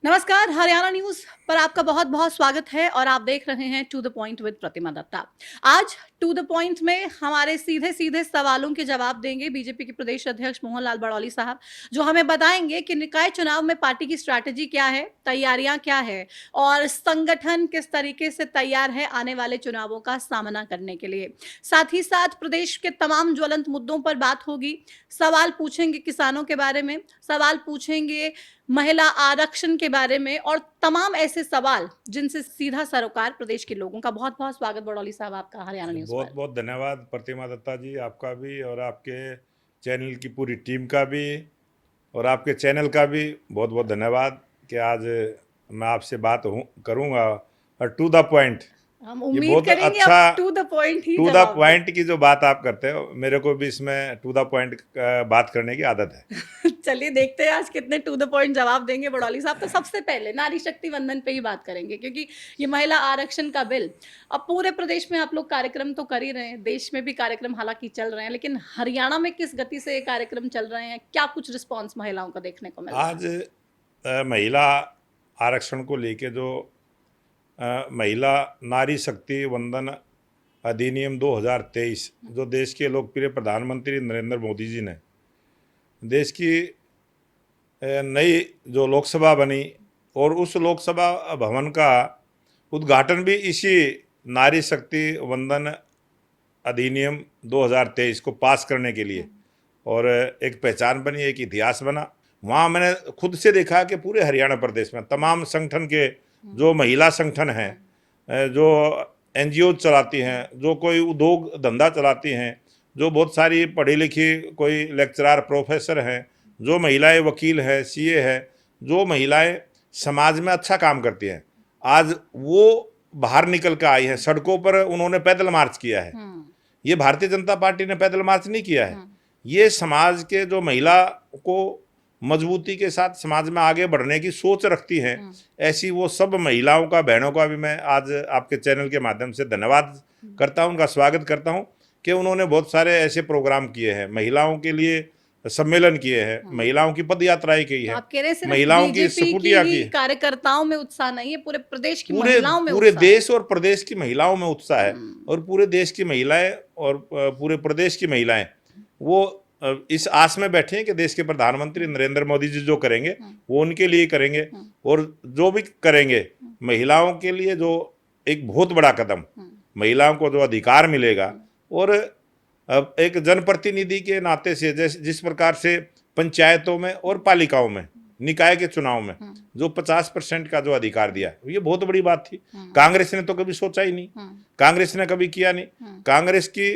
नमस्कार, हरियाणा न्यूज़ पर आपका बहुत-बहुत स्वागत है और आप देख रहे हैं टू द पॉइंट विद प्रतिमा दत्ता। आज टू द पॉइंट में हमारे सीधे-सीधे सवालों के जवाब देंगे बीजेपी के प्रदेश अध्यक्ष मोहन लाल बड़ौली साहब, जो हमें बताएँगे कि निकाय चुनाव में पार्टी की स्ट्रैटेजी क्या है, तैयारियाँ क्या है और संगठन किस तरीके से तैयार है आने वाले चुनावों का सामना करने के लिए। साथ ही साथ प्रदेश के तमाम ज्वलंत मुद्दों पर बात होगी, सवाल पूछेंगे किसानों के बारे में, सवाल पूछेंगे महिला आरक्षण के बारे में और तमाम ऐसे सवाल जिनसे सीधा सरोकार प्रदेश के लोगों का। बहुत-बहुत स्वागत बड़ौली साहब आपका हरियाणा न्यूज़ बहुत पर। बहुत धन्यवाद प्रतिमा दत्ता जी, आपका भी और आपके चैनल की पूरी टीम का भी और आपके चैनल का भी बहुत बहुत धन्यवाद कि आज मैं आपसे बात करूंगा और टू द पॉइंट। हम ये उम्मीद बहुत करेंगे आप अच्छा टू द पॉइंट ही टू द जवाब दें। पॉइंट की जो बात आप करते हो, मेरे को भी इसमें टू द पॉइंट बात करने की आदत है। चलिए देखते हैं आज कितने टू द पॉइंट जवाब देंगे बड़ौली साहब। तो सबसे पहले नारी शक्ति वंदन पे ही बात करेंगे क्योंकि ये महिला आरक्षण का बिल अब पूरे प्रदेश में आप लोग कार्यक्रम तो कर ही रहे हैं, देश में भी कार्यक्रम हालांकि चल रहे हैं, लेकिन हरियाणा में किस गति से ये कार्यक्रम चल रहे हैं, क्या कुछ रिस्पॉन्स महिलाओं का देखने को मिल रहा है? आज महिला आरक्षण को लेके जो महिला नारी शक्ति वंदन अधिनियम 2023 जो देश के लोकप्रिय प्रधानमंत्री नरेंद्र मोदी जी ने देश की नई जो लोकसभा बनी और उस लोकसभा भवन का उद्घाटन भी इसी नारी शक्ति वंदन अधिनियम 2023 को पास करने के लिए और एक पहचान बनी, एक इतिहास बना। वहाँ मैंने खुद से देखा कि पूरे हरियाणा प्रदेश में तमाम संगठन के जो महिला संगठन हैं, जो एनजीओ चलाती हैं, जो कोई उद्योग धंधा चलाती हैं, जो बहुत सारी पढ़ी लिखी कोई लेक्चरार प्रोफेसर हैं, जो महिलाएं वकील हैं, सीए हैं, जो महिलाएं समाज में अच्छा काम करती हैं, आज वो बाहर निकल कर आई हैं। सड़कों पर उन्होंने पैदल मार्च किया है। ये भारतीय जनता पार्टी ने पैदल मार्च नहीं किया है। ये समाज के जो महिला को मजबूती के साथ समाज में आगे बढ़ने की सोच रखती हैं, ऐसी वो सब महिलाओं का, बहनों का भी मैं आज आपके चैनल के माध्यम से धन्यवाद करता हूं, उनका स्वागत करता हूं कि उन्होंने बहुत सारे ऐसे प्रोग्राम किए हैं, महिलाओं के लिए सम्मेलन किए हैं, महिलाओं की पद यात्राएं की तो है, आप कह रहे हैं सिर्फ महिलाओं की बीजेपी की सपुटिया ही की। कार्यकर्ताओं में उत्साह नहीं है, पूरे प्रदेश की पूरे महिलाओं में पूरे उत्साह है। देश और प्रदेश की महिलाओं में उत्साह है और पूरे देश की महिलाएं और पूरे प्रदेश की महिलाएं वो इस आस में बैठे हैं कि देश के प्रधानमंत्री नरेंद्र मोदी जी जो करेंगे वो उनके लिए करेंगे और जो भी करेंगे महिलाओं के लिए जो एक बहुत बड़ा कदम, महिलाओं को जो अधिकार मिलेगा और एक जनप्रतिनिधि के नाते से जिस प्रकार से पंचायतों में और पालिकाओं में निकाय के चुनाव में जो 50% का जो अधिकार दिया, ये बहुत बड़ी बात थी। कांग्रेस ने तो कभी सोचा ही नहीं, कांग्रेस ने कभी किया नहीं। कांग्रेस की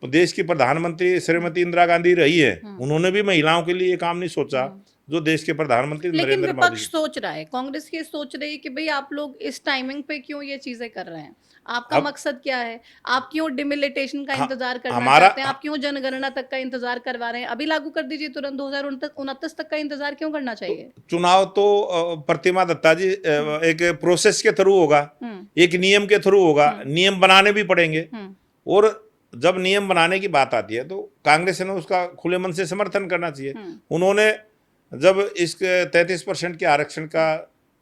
देश की प्रधानमंत्री श्रीमती इंदिरा गांधी रही है, उन्होंने भी महिलाओं के लिए ये काम नहीं सोचा जो देश के प्रधानमंत्री लेकिन नरेंद्र मोदी विपक्ष जी। सोच रहा है, कांग्रेस ये सोच रही है कि भाई आप लोग इस टाइमिंग पे क्यों ये चीजें कर रहे हैं? आपका अब मकसद क्या है? आप क्यों डिमिलिटेशन का इंतजार करना हमारा चाहते हैं? आप क्यों जनगणना तक का इंतजार करवा रहे हैं? अभी लागू कर दीजिए तुरंत, 2029 तक का इंतजार क्यों करना चाहिए? चुनाव तो प्रतिमा दत्ता जी एक प्रोसेस के थ्रू होगा, एक नियम के थ्रू होगा, नियम बनाने भी पड़ेंगे और जब नियम बनाने की बात आती है तो कांग्रेस ने उसका खुले मन से समर्थन करना चाहिए। उन्होंने जब इस 33% के आरक्षण का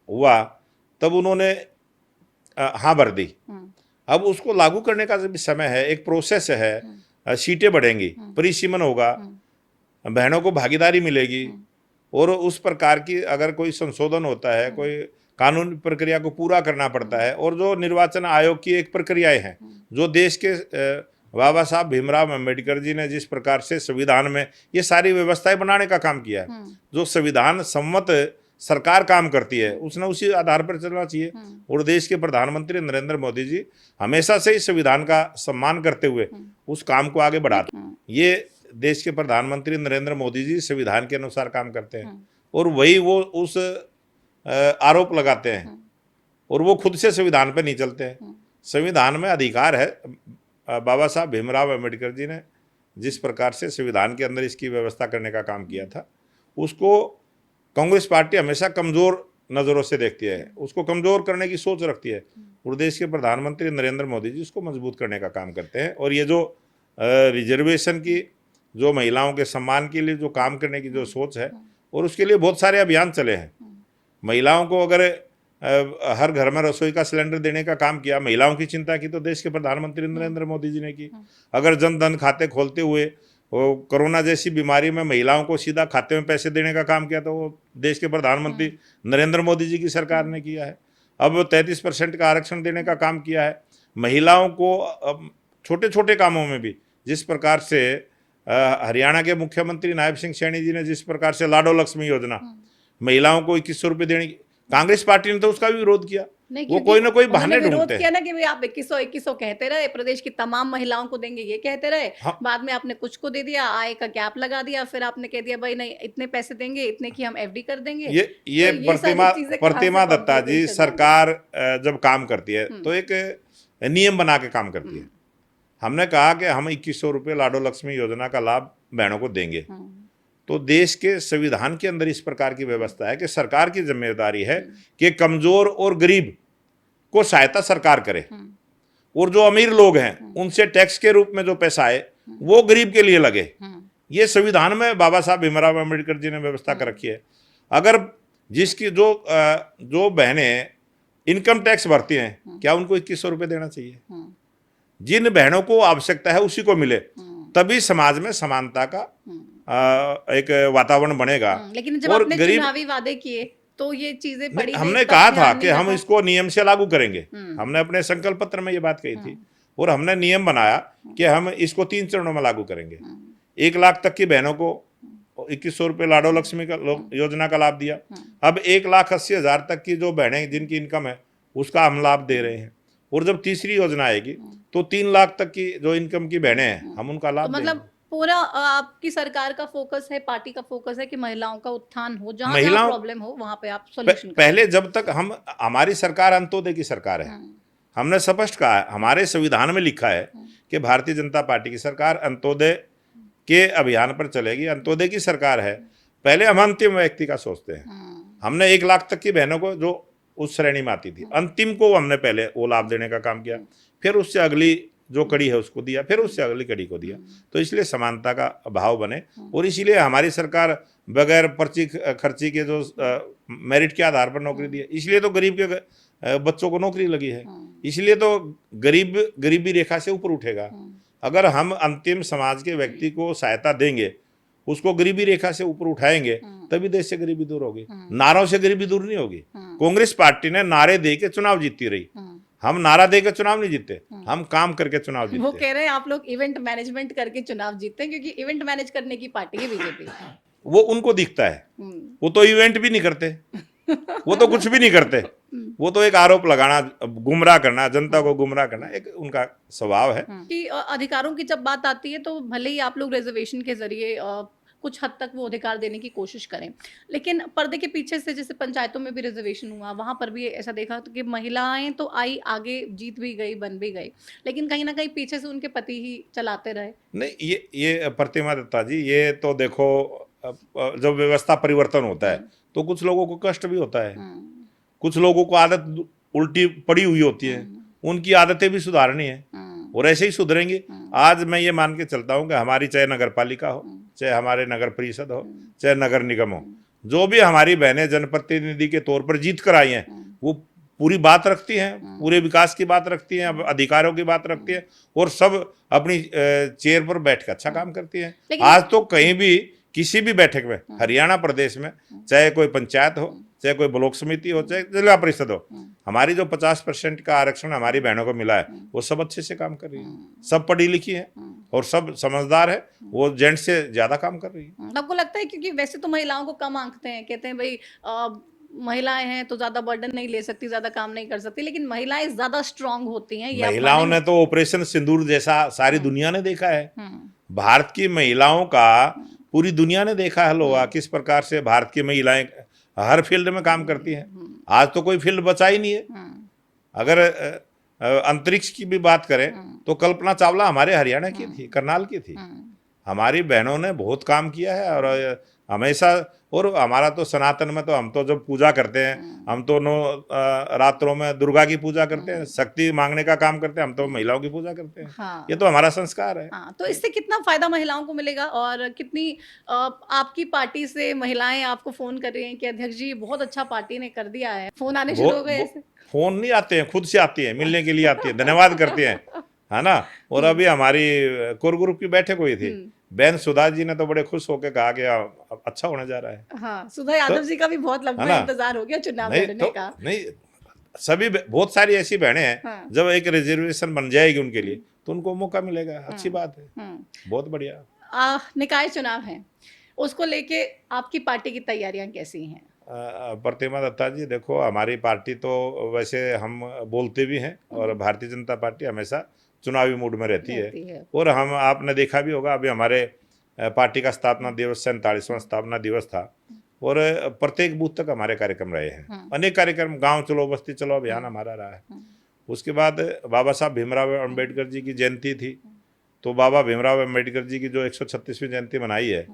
हुआ तब उन्होंने हाँ भर दी। अब उसको लागू करने का भी समय है, एक प्रोसेस है, सीटें बढ़ेंगी, परिसीमन होगा, बहनों को भागीदारी मिलेगी और उस प्रकार की अगर कोई संशोधन होता है, कोई कानून प्रक्रिया को पूरा करना पड़ता है और जो निर्वाचन आयोग की एक प्रक्रियाएं हैं, जो देश के बाबा साहब भीमराव अम्बेडकर जी ने जिस प्रकार से संविधान में ये सारी व्यवस्थाएं बनाने का काम किया है, जो संविधान सम्मत सरकार काम करती है उसने उसी आधार पर चलना चाहिए। और देश के प्रधानमंत्री नरेंद्र मोदी जी हमेशा से ही संविधान का सम्मान करते हुए उस काम को आगे बढ़ाते हैं। ये देश के प्रधानमंत्री नरेंद्र मोदी जी संविधान के अनुसार काम करते हैं और वही वो उस आरोप लगाते हैं और वो खुद से संविधान पर नहीं चलते हैं। संविधान में अधिकार है, बाबा साहब भीमराव अम्बेडकर जी ने जिस प्रकार से संविधान के अंदर इसकी व्यवस्था करने का काम किया था उसको कांग्रेस पार्टी हमेशा कमजोर नज़रों से देखती है, उसको कमजोर करने की सोच रखती है और देश के प्रधानमंत्री नरेंद्र मोदी जी उसको मजबूत करने का काम करते हैं। और ये जो रिजर्वेशन की, जो महिलाओं के सम्मान के लिए जो काम करने की जो सोच है और उसके लिए बहुत सारे अभियान चले हैं। महिलाओं को अगर हर घर में रसोई का सिलेंडर देने का काम किया, महिलाओं की चिंता की तो देश के प्रधानमंत्री नरेंद्र मोदी जी ने की। अगर जन धन खाते खोलते हुए वो कोरोना जैसी बीमारी में महिलाओं को सीधा खाते में पैसे देने का काम किया तो वो देश के प्रधानमंत्री नरेंद्र मोदी जी की सरकार ने किया है। अब 33% का आरक्षण देने का काम किया है। महिलाओं को छोटे छोटे कामों में भी जिस प्रकार से हरियाणा के मुख्यमंत्री नायब सिंह सैनी जी ने जिस प्रकार से लाडो लक्ष्मी योजना महिलाओं को 2100 रुपये देने की, कांग्रेस पार्टी ने तो उसका भी विरोध किया। वो कोई ना कोई बहाने ढूंढते हैं किया ना कि भाई आप 2100 कहते रहे, प्रदेश की तमाम महिलाओं को देंगे ये कहते रहे। हाँ। बाद में आपने कुछ को दे दिया, आय का गैप लगा दिया, फिर आपने कह दिया भाई नहीं इतने पैसे देंगे, इतने की हम एफडी कर देंगे। ये प्रतिमा दत्ता जी सरकार जब काम करती है तो एक नियम बना के काम करती है। हमने कहा कि हम 2100 रुपये लाडो लक्ष्मी योजना का लाभ बहनों को देंगे, तो देश के संविधान के अंदर इस प्रकार की व्यवस्था है कि सरकार की जिम्मेदारी है कि कमजोर और गरीब को सहायता सरकार करे, और जो अमीर लोग हैं उनसे टैक्स के रूप में जो पैसा आए वो गरीब के लिए लगे। ये संविधान में बाबा साहब भीमराव अम्बेडकर जी ने व्यवस्था कर रखी है। अगर जिसकी जो बहनें इनकम टैक्स भरती हैं, क्या उनको 2100 रुपये देना चाहिए? जिन बहनों को आवश्यकता है उसी को मिले, तभी समाज में समानता का एक वातावरण बनेगा। लेकिन जब आपने चुनावी वादे किए तो ये चीजें पड़ी, हमने कहा था कि हम इसको नियम से लागू करेंगे। हमने अपने संकल्प पत्र में ये बात कही थी और हमने नियम बनाया कि हम इसको 3 चरणों में लागू करेंगे। 1 लाख तक की बहनों को 2100 रुपये लाडो लक्ष्मी का योजना का लाभ दिया। अब 1,80,000 तक की जो बहनें जिनकी इनकम है उसका हम लाभ दे रहे हैं, और जब तीसरी योजना आएगी तो 3 लाख तक की जो इनकम की बहनें हैं हम उनका लाभ तो देंगे। पूरा आपकी सरकार का फोकस है, पार्टी का फोकस है कि महिलाओं का उत्थान हो, जहां प्रॉब्लम हो वहां पे आप सॉल्यूशन पहले जब तक हमारी सरकार अंत्योदय की सरकार है, हमने स्पष्ट कहा है, हमारे संविधान में लिखा है कि भारतीय जनता पार्टी की सरकार अंत्योदय के अभियान पर चलेगी। अंत्योदय की सरकार है, पहले हम अंतिम व्यक्ति का सोचते हैं। हमने 1 लाख तक की बहनों को जो उस श्रेणी में आती थी, अंतिम को हमने पहले वो लाभ देने का काम किया, फिर उससे अगली जो कड़ी है उसको दिया, फिर उससे अगली कड़ी को दिया। तो इसलिए समानता का भाव बने, और इसीलिए हमारी सरकार बगैर पर्ची खर्ची के जो मेरिट के आधार पर नौकरी दी है, इसलिए तो गरीब के बच्चों को नौकरी लगी है। इसलिए तो गरीबी रेखा से ऊपर उठेगा। अगर हम अंतिम समाज के व्यक्ति को सहायता देंगे, उसको गरीबी रेखा से ऊपर उठाएंगे, तभी देश से गरीबी दूर होगी। नारों से गरीबी दूर नहीं होगी। कांग्रेस पार्टी ने नारे दे के चुनाव जीतती रही, हम नारा देकर चुनाव नहीं जीते, हम काम करके चुनाव जीते। वो कह रहे हैं आप लोग इवेंट मैनेजमेंट करके चुनाव जीतते हैं, क्योंकि इवेंट मैनेज करने की पार्टी है बीजेपी। वो उनको दिखता है, वो तो इवेंट भी नहीं करते, वो तो कुछ भी नहीं करते, वो तो एक आरोप लगाना, गुमराह करना, जनता को गुमराह करना एक उनका स्वभाव है। कि अधिकारों की जब बात आती है तो भले ही आप लोग रिजर्वेशन के जरिए कुछ हद तक वो अधिकार देने की कोशिश करें, लेकिन पर्दे के पीछे से जैसे पंचायतों में भी रिजर्वेशन हुआ, वहां पर भी ऐसा देखा कि महिलाएं तो आई आगे, जीत भी गई, बन भी गई, लेकिन कहीं ना कहीं पीछे से उनके पति ही चलाते रहे। नहीं, ये प्रतिमा दत्ता जी, ये तो देखो, जब व्यवस्था परिवर्तन होता है तो कुछ लोगों को कष्ट भी होता है, कुछ लोगों को आदत उल्टी पड़ी हुई होती है, उनकी आदतें भी सुधारनी है, और ऐसे ही सुधरेंगे। आज मैं ये मान के चलता हूँ कि हमारी चाहे नगर पालिका हो, चाहे हमारे नगर परिषद हो, चाहे नगर निगम हो, जो भी हमारी बहनें जनप्रतिनिधि के तौर पर जीत कर आई हैं, वो पूरी बात रखती हैं, पूरे विकास की बात रखती हैं, अधिकारों की बात रखती हैं, और सब अपनी चेयर पर बैठ कर अच्छा काम करती हैं। आज तो कहीं भी किसी भी बैठक में हरियाणा प्रदेश में, चाहे कोई पंचायत हो, चाहे कोई ब्लॉक समिति हो, चाहे जिला परिषद हो, हमारी जो 50% का आरक्षण हमारी बहनों को मिला है, वो सब अच्छे से काम कर रही है, सब पढ़ी लिखी है और सब समझदार है, वो जेंट्स से ज्यादा काम कर रही है। आपको लगता है, क्योंकि वैसे तो महिलाओं को कम आंकते हैं, कहते हैं भाई महिलाएं हैं तो ज्यादा बर्डन नहीं ले सकती, ज्यादा काम नहीं कर सकती, लेकिन महिलाएं ज्यादा स्ट्रांग होती हैं। महिलाओं ने तो ऑपरेशन सिंदूर जैसा सारी दुनिया ने देखा है। भारत की महिलाओं का पूरी दुनिया ने देखा है लोहा, किस प्रकार से भारत की महिलाएं हर फील्ड में काम करती हैं। आज तो कोई फील्ड बचा ही नहीं है। अगर अंतरिक्ष की भी बात करें तो कल्पना चावला हमारे हरियाणा की थी, करनाल की थी। हमारी बहनों ने बहुत काम किया है, और हमेशा। और हमारा तो सनातन में तो हम तो जब पूजा करते हैं, हम तो रात्रों में दुर्गा की पूजा करते हैं, शक्ति मांगने का काम करते हैं, हम तो महिलाओं की पूजा करते हैं। हाँ। ये तो हमारा संस्कार है। हाँ, तो इससे कितना फायदा महिलाओं को मिलेगा और कितनी आपकी पार्टी से महिलाएं आपको फोन कर रही हैं कि अध्यक्ष जी बहुत अच्छा पार्टी ने कर दिया है, फोन आने शुरू हो गए ऐसे? फोन नहीं आते हैं, खुद से आती है, मिलने के लिए आती है, धन्यवाद करती हैं, है ना। और अभी हमारी कोर ग्रुप की बैठक हुई थी, बहन सुधा जी ने तो बड़े खुश होकर कहा कि अब अच्छा होने जा रहा है। हाँ, सुधा यादव जी का भी बहुत लंबा इंतजार हो गया चुनाव लड़ने का। नहीं, सभी बहुत सारी ऐसी बहनें हैं, हाँ। जब एक रिजर्वेशन बन जाएगी उनके लिए तो उनको मौका मिलेगा। अच्छी बात है, बहुत बढ़िया। निकाय चुनाव है, उसको लेके आपकी पार्टी की तैयारियां कैसी हैं? प्रतिमा दत्ता जी, देखो हमारी पार्टी तो वैसे हम बोलते भी हैं और भारतीय जनता पार्टी हमेशा चुनावी मूड में रहती है। और हम, आपने देखा भी होगा, अभी हमारे पार्टी का स्थापना दिवस 47वां स्थापना दिवस था और प्रत्येक बूथ तक हमारे कार्यक्रम रहे हैं। अनेक कार्यक्रम, गांव चलो बस्ती चलो अभियान हमारा रहा है। उसके बाद बाबा साहब भीमराव अम्बेडकर जी की जयंती थी, तो बाबा भीमराव अम्बेडकर जी की जो 136वीं जयंती मनाई है,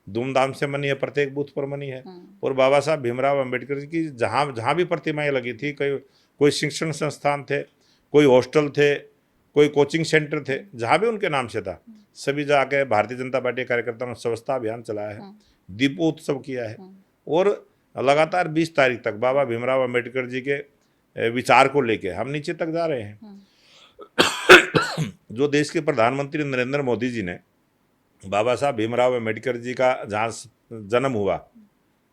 धूमधाम से मनी है, प्रत्येक बूथ पर मनी है। और बाबा साहब भीमराव अम्बेडकर जी की जहाँ भी प्रतिमाएं लगी थी, कोई शिक्षण संस्थान थे, कोई हॉस्टल थे, कोई कोचिंग सेंटर थे, जहाँ भी उनके नाम से था, सभी जाके भारतीय जनता पार्टी कार्यकर्ताओं ने स्वच्छता अभियान चलाया है, दीपोत्सव किया है। और लगातार 20 तारीख तक बाबा भीमराव अम्बेडकर जी के विचार को लेके हम नीचे तक जा रहे हैं। जो देश के प्रधानमंत्री नरेंद्र मोदी जी ने बाबा साहब भीमराव अम्बेडकर जी का जहाँ जन्म हुआ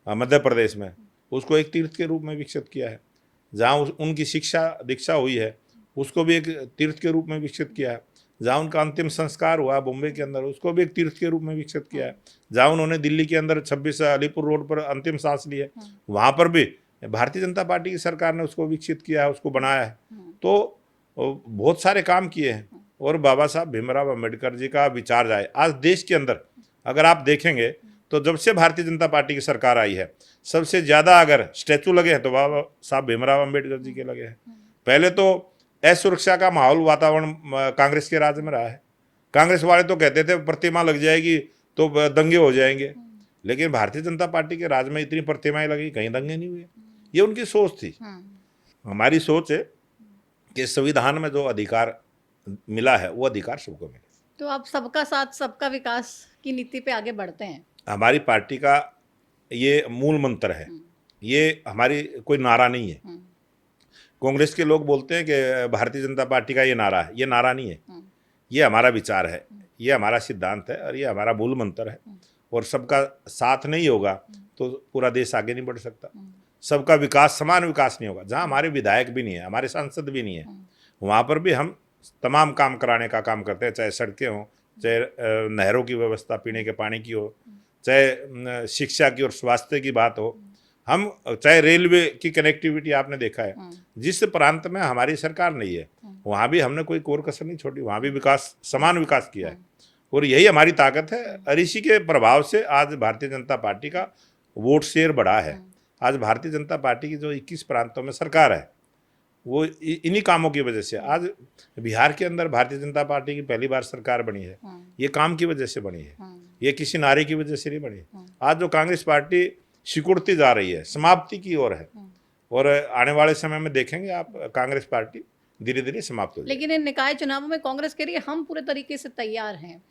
मध्य प्रदेश में, उसको एक तीर्थ के रूप में विकसित किया है। जहाँ उनकी शिक्षा दीक्षा हुई है, उसको भी एक तीर्थ के रूप में विकसित किया है। जहाँ उनका अंतिम संस्कार हुआ बॉम्बे के अंदर, उसको भी एक तीर्थ के रूप में विकसित किया है। जहाँ उन्होंने दिल्ली के अंदर 26 अलीपुर रोड पर अंतिम सांस ली है, वहाँ पर भी भारतीय जनता पार्टी की सरकार ने उसको विकसित किया है, उसको बनाया है। तो बहुत सारे काम किए हैं। और बाबा साहब भीमराव अम्बेडकर जी का विचार जाए, आज देश के अंदर अगर आप देखेंगे तो जब से भारतीय जनता पार्टी की सरकार आई है, सबसे ज़्यादा अगर स्टैचू लगे हैं तो बाबा साहब भीमराव अम्बेडकर जी के लगे हैं। पहले तो असुरक्षा का माहौल वातावरण कांग्रेस के राज में रहा है। कांग्रेस वाले तो कहते थे प्रतिमा लग जाएगी तो दंगे हो जाएंगे, लेकिन भारतीय जनता पार्टी के राज में इतनी प्रतिमाएं लगी, कहीं दंगे नहीं हुए। ये उनकी सोच थी। हमारी सोच है कि संविधान में जो अधिकार मिला है वो अधिकार सबको मिले। तो आप सबका साथ सबका विकास की नीति पे आगे बढ़ते हैं? हमारी पार्टी का ये मूल मंत्र है, ये हमारी कोई नारा नहीं है। कांग्रेस के लोग बोलते हैं कि भारतीय जनता पार्टी का ये नारा है, ये नारा नहीं है, ये हमारा विचार है, ये हमारा सिद्धांत है और ये हमारा मूल मंत्र है। और सबका साथ नहीं होगा तो पूरा देश आगे नहीं बढ़ सकता। सबका विकास, समान विकास नहीं होगा। जहाँ हमारे विधायक भी नहीं है, हमारे सांसद भी नहीं है, वहाँ पर भी हम तमाम काम कराने का काम करते हैं, चाहे सड़कें हों, चाहे नहरों की व्यवस्था, पीने के पानी की हो, चाहे शिक्षा की और स्वास्थ्य की बात हो, हम चाहे रेलवे की कनेक्टिविटी। आपने देखा है जिस प्रांत में हमारी सरकार नहीं है वहाँ भी हमने कोई कोर कसर नहीं छोड़ी, वहाँ भी विकास, समान विकास किया है। और यही हमारी ताकत है। और इसी के प्रभाव से आज भारतीय जनता पार्टी का वोट शेयर बढ़ा है। आज भारतीय जनता पार्टी की जो 21 प्रांतों में सरकार है वो इन्हीं कामों की वजह से। आज बिहार के अंदर भारतीय जनता पार्टी की पहली बार सरकार बनी है, ये काम की वजह से बनी है, ये किसी नारे की वजह से नहीं बनी। आज जो कांग्रेस पार्टी सिकुड़ती जा रही है, समाप्ति की ओर है, और आने वाले समय में देखेंगे आप कांग्रेस पार्टी धीरे धीरे समाप्त हो जाएगी। लेकिन इन निकाय चुनावों में कांग्रेस कह रही है हम पूरे तरीके से तैयार हैं,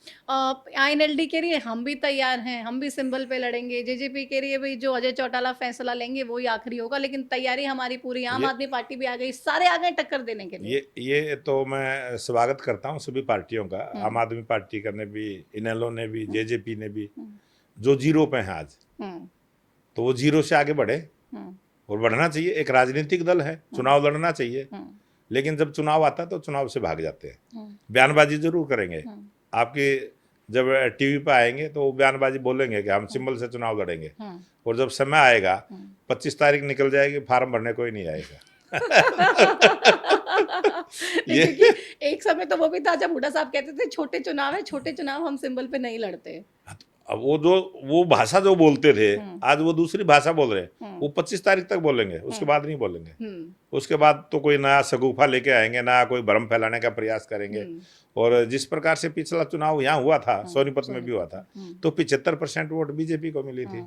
INLD कह रही है हम भी तैयार हैं, हम भी सिंबल पे लड़ेंगे, JJP कह रही है भाई जो अजय चौटाला फैसला लेंगे वही आखिरी होगा, लेकिन तैयारी हमारी पूरी। आम आदमी पार्टी भी आ गई, सारे आ गए टक्कर देने के लिए। ये तो मैं स्वागत करता हूँ सभी पार्टियों का। आम आदमी पार्टी का ने भी, इनेलो ने भी, JJP ने भी, जो जीरो पे है आज, तो वो जीरो से आगे बढ़े और बढ़ना चाहिए। एक राजनीतिक दल है, चुनाव लड़ना चाहिए, लेकिन जब चुनाव आता है तो चुनाव से भाग जाते हैं। बयानबाजी जरूर करेंगे, आपके जब टीवी पे आएंगे तो वो बयानबाजी बोलेंगे कि हम सिंबल से चुनाव लड़ेंगे, और जब समय आएगा 25 तारीख निकल जाएगी, फार्म भरने कोई नहीं आएगा। ये एक समय तो वो भी था जब हुड्डा साहब कहते थे छोटे चुनाव है, छोटे चुनाव हम सिंबल पे नहीं लड़ते। अब वो भाषा जो बोलते थे आज वो दूसरी भाषा बोल रहे हैं। वो 25 तारीख तक बोलेंगे, उसके बाद नहीं बोलेंगे। उसके बाद तो कोई नया शगुफा लेके आएंगे, नया कोई भ्रम फैलाने का प्रयास करेंगे। और जिस प्रकार से पिछला चुनाव यहाँ हुआ था, सोनीपत में भी हुआ था, तो 75% वोट बीजेपी को मिली थी,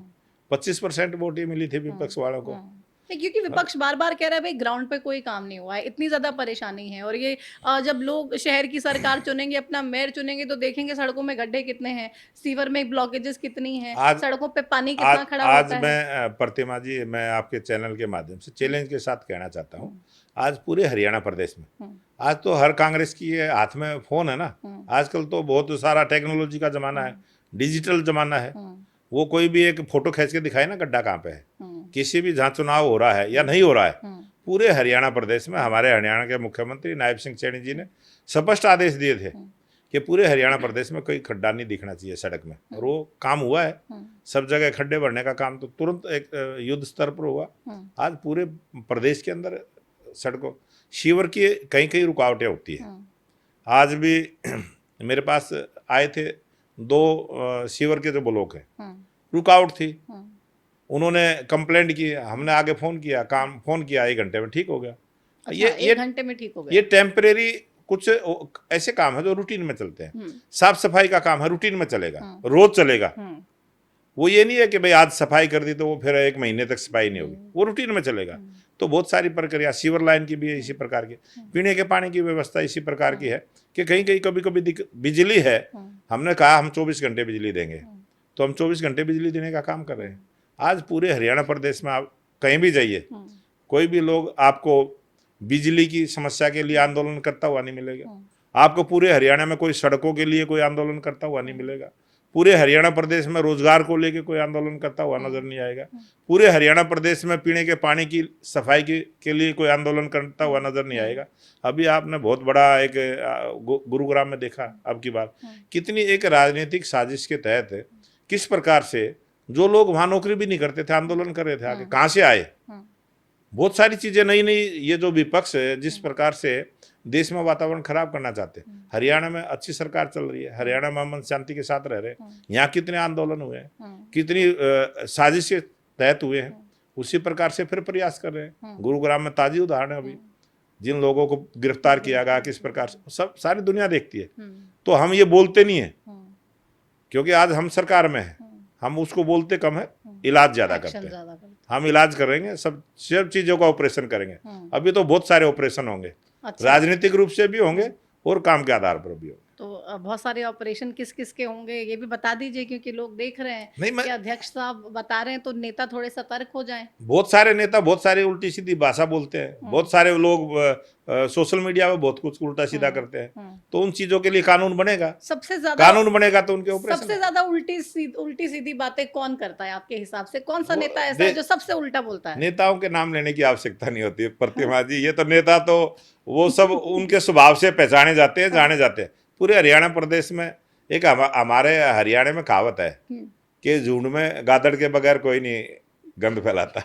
25% वोट ही मिली थी विपक्ष वालों को। क्योंकि विपक्ष बार बार कह रहा है भाई ग्राउंड पे कोई काम नहीं हुआ है, इतनी ज्यादा परेशानी है। और ये जब लोग शहर की सरकार चुनेंगे, अपना मेयर चुनेंगे, तो देखेंगे सड़कों में गड्ढे कितने हैं, सीवर में ब्लॉकेजेस कितनी हैं, सड़कों पे पानी कितना खड़ा होता है। आज मैं प्रतिमा जी, मैं आपके चैनल के माध्यम से चैलेंज के साथ कहना चाहता हूँ, आज पूरे हरियाणा प्रदेश में आज तो हर कांग्रेस की हाथ में फोन है ना। आजकल तो बहुत सारा टेक्नोलॉजी का जमाना है, डिजिटल जमाना है। वो कोई भी एक फोटो खींच के दिखाए ना गड्ढा कहाँ पे है, किसी भी जहाँ चुनाव हो रहा है या नहीं हो रहा है, पूरे हरियाणा प्रदेश में हमारे हरियाणा के मुख्यमंत्री नायब सिंह सैनी जी ने स्पष्ट आदेश दिए थे कि पूरे हरियाणा प्रदेश में कोई खड्डा नहीं दिखना चाहिए सड़क में। और वो काम हुआ है, सब जगह खड्डे भरने का काम तो तुरंत एक युद्ध स्तर पर हुआ। आज पूरे प्रदेश के अंदर सड़कों, सीवर की कई कई रुकावटें होती है। आज भी मेरे पास आए थे 2 सीवर के जो ब्लॉक है, रुकावट थी, उन्होंने कंप्लेंट की, हमने आगे फोन किया, काम फोन किया, 1 घंटे में ठीक हो गया। अच्छा, ये 1 घंटे में ठीक हो गया। ये टेम्परेरी कुछ ऐसे काम है जो रूटीन में चलते हैं। साफ सफाई का काम है, रूटीन में चलेगा, रोज चलेगा। वो ये नहीं है कि भाई आज सफाई कर दी तो वो फिर 1 महीने तक सफाई नहीं होगी, वो रूटीन में चलेगा। तो बहुत सारी प्रक्रिया, सीवर लाइन की भी है इसी प्रकार की, पीने के पानी की व्यवस्था इसी प्रकार की है कि कहीं कहीं कभी कभी बिजली है, हमने कहा हम 24 घंटे बिजली देंगे, तो हम 24 घंटे बिजली देने का काम कर रहे हैं। आज पूरे हरियाणा प्रदेश में आप कहीं भी जाइए, कोई भी लोग आपको बिजली की समस्या के लिए आंदोलन करता हुआ नहीं मिलेगा। आपको पूरे हरियाणा में कोई सड़कों के लिए कोई आंदोलन करता हुआ नहीं मिलेगा। पूरे हरियाणा प्रदेश में रोजगार को लेकर कोई आंदोलन करता हुआ नजर नहीं आएगा। पूरे हरियाणा प्रदेश में पीने के पानी की सफाई के लिए कोई आंदोलन करता हुआ नजर नहीं आएगा। अभी आपने बहुत बड़ा एक गुरुग्राम में देखा, अब की बार कितनी एक राजनीतिक साजिश के तहत किस प्रकार से जो लोग वहां नौकरी भी नहीं करते थे आंदोलन कर रहे थे, आगे कहाँ से आए। बहुत सारी चीजें नई नई, ये जो विपक्ष है जिस प्रकार से देश में वातावरण खराब करना चाहते हैं। हरियाणा में अच्छी सरकार चल रही है, हरियाणा में अमन शांति के साथ रह रहे हैं, यहाँ कितने आंदोलन हुए हैं, कितनी साजिश के तहत हुए हैं, उसी प्रकार से फिर प्रयास कर रहे हैं। गुरुग्राम में ताजी उदाहरण है, अभी जिन लोगों को गिरफ्तार किया गया किस प्रकार से, सब सारी दुनिया देखती है। तो हम ये बोलते नहीं है क्योंकि आज हम सरकार में है, हम उसको बोलते कम है, इलाज ज्यादा करते हैं। हम इलाज करेंगे, सब चीजों का ऑपरेशन करेंगे। अभी तो बहुत सारे ऑपरेशन होंगे, राजनीतिक रूप से भी होंगे और काम के आधार पर भी होंगे। तो बहुत सारे ऑपरेशन किस किस के होंगे ये भी बता दीजिए, क्योंकि लोग देख रहे हैं। नहीं, कि अध्यक्ष साहब बता रहे हैं तो नेता थोड़े सतर्क हो जाएं। बहुत सारे नेता बहुत सारी उल्टी सीधी भाषा बोलते हैं, बहुत सारे लोग सोशल मीडिया में बहुत कुछ उल्टा सीधा करते हैं, तो उन चीजों के लिए कानून बनेगा। सबसे ज्यादा कानून बनेगा तो उनके ऊपर सबसे ज्यादा उल्टी सीधी बातें कौन करता है आपके हिसाब से? कौन सा नेता ऐसा है जो सबसे उल्टा बोलता है? नेताओं के नाम लेने की आवश्यकता नहीं होती है प्रतिमा जी, ये तो नेता तो वो सब उनके स्वभाव से पहचाने जाते हैं, जाने जाते हैं। पूरे हरियाणा प्रदेश में एक हमारे हरियाणा में कहावत है कि झुंड में गादड़ के बगैर कोई नहीं गंद फैलाता।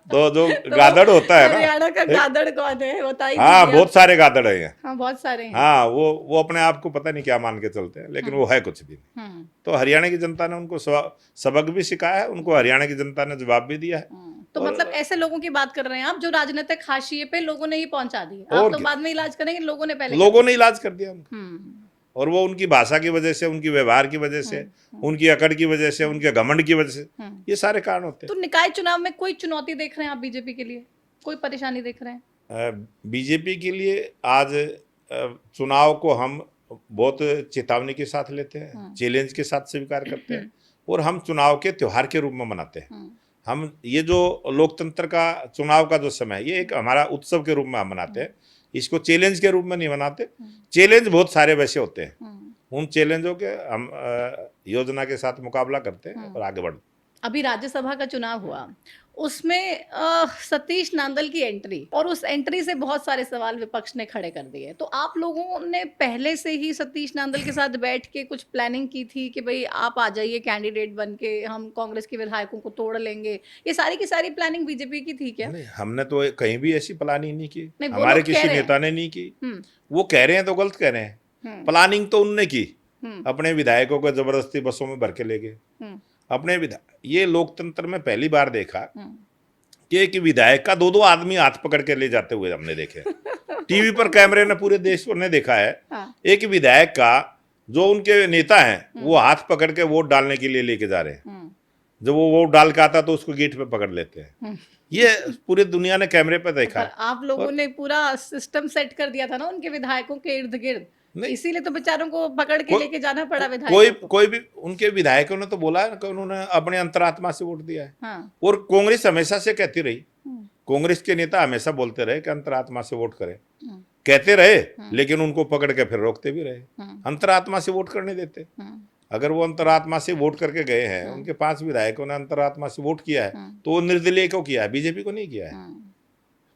तो जो गादड़ होता है ना, हरियाणा का गादड़ कौन है बताइए? हाँ, बहुत सारे गादड़ हैं। हाँ, बहुत सारे हैं। हाँ, वो अपने आप को पता नहीं क्या मान के चलते हैं, लेकिन वो है कुछ भी नहीं। तो हरियाणा की जनता ने उनको सबक भी सिखाया है, उनको हरियाणा की जनता ने जवाब भी दिया है। तो मतलब ऐसे लोगों की बात कर रहे हैं आप जो राजनीतिक हाशिए पे लोगों ने ही पहुंचा दी। आप तो बाद में इलाज करेंगे, लोगों ने पहले इलाज कर दिया उनका। और वो उनकी भाषा की वजह से, उनकी व्यवहार की वजह से, उनकी अकड़ की वजह से, उनके घमंड की वजह से, ये सारे कारण होते हैं। तो निकाय चुनाव में कोई चुनौती देख रहे हैं आप बीजेपी के लिए? कोई परेशानी देख रहे हैं बीजेपी के लिए? आज चुनाव को हम बहुत चेतावनी के साथ लेते हैं, चैलेंज के साथ स्वीकार करते हैं, और हम चुनाव के त्योहार के रूप में मनाते हैं। हम ये जो लोकतंत्र का चुनाव का जो समय है, ये एक हमारा उत्सव के रूप में हम मनाते हैं, इसको चैलेंज के रूप में नहीं मनाते। चैलेंज बहुत सारे वैसे होते हैं, उन चैलेंजों के हम योजना के साथ मुकाबला करते हैं और आगे बढ़ते हैं। अभी राज्यसभा का चुनाव हुआ, उसमें सतीश नांदल की एंट्री, और उस एंट्री से बहुत सारे सवाल विपक्ष ने खड़े कर दिए। तो आप लोगों ने पहले से ही सतीश नांदल के साथ बैठ के कुछ प्लानिंग की थी कि भाई आप आ जाइए कैंडिडेट बन के, हम कांग्रेस के विधायकों को तोड़ लेंगे? ये सारी की सारी प्लानिंग बीजेपी की थी क्या? नहीं, हमने तो कहीं भी ऐसी प्लानिंग नहीं की, हमारे किसी नेता ने नहीं की। वो कह रहे हैं तो गलत कह रहे हैं। प्लानिंग तो उनने की, अपने विधायकों को जबरदस्ती बसों में भर के ले गए। अपने विधायक, ये लोकतंत्र में पहली बार देखा कि एक विधायक का 2-2 आदमी हाथ पकड़ के ले जाते हुए हमने देखे। टीवी पर कैमरे ने पूरे देश ने देखा है। एक विधायक का जो उनके नेता हैं वो हाथ पकड़ के वोट डालने के लिए लेके जा रहे हैं। जब वो वोट डाल के आता तो उसको गेट पे पकड़ लेते हैं। ये पूरी दुनिया ने कैमरे पे देखा है। आप लोगों ने पूरा सिस्टम सेट कर दिया था ना उनके विधायकों के इर्द गिर्द, इसीलिए तो बेचारों को पकड़ के लेके जाना पड़ा विधायकों कोई भी उनके विधायकों ने तो बोला है कि उन्होंने अपने अंतरात्मा से वोट दिया है। हाँ। और कांग्रेस हमेशा से कहती रही, कांग्रेस के नेता हमेशा बोलते रहे कि अंतरात्मा से वोट करें, कहते रहे, लेकिन उनको पकड़ के फिर रोकते भी रहे, अंतरात्मा से वोट करने देते। अगर वो अंतरात्मा से वोट करके गए हैं, उनके 5 विधायकों ने अंतरात्मा से वोट किया है, तो वो निर्दलीय को किया है, बीजेपी को नहीं किया है।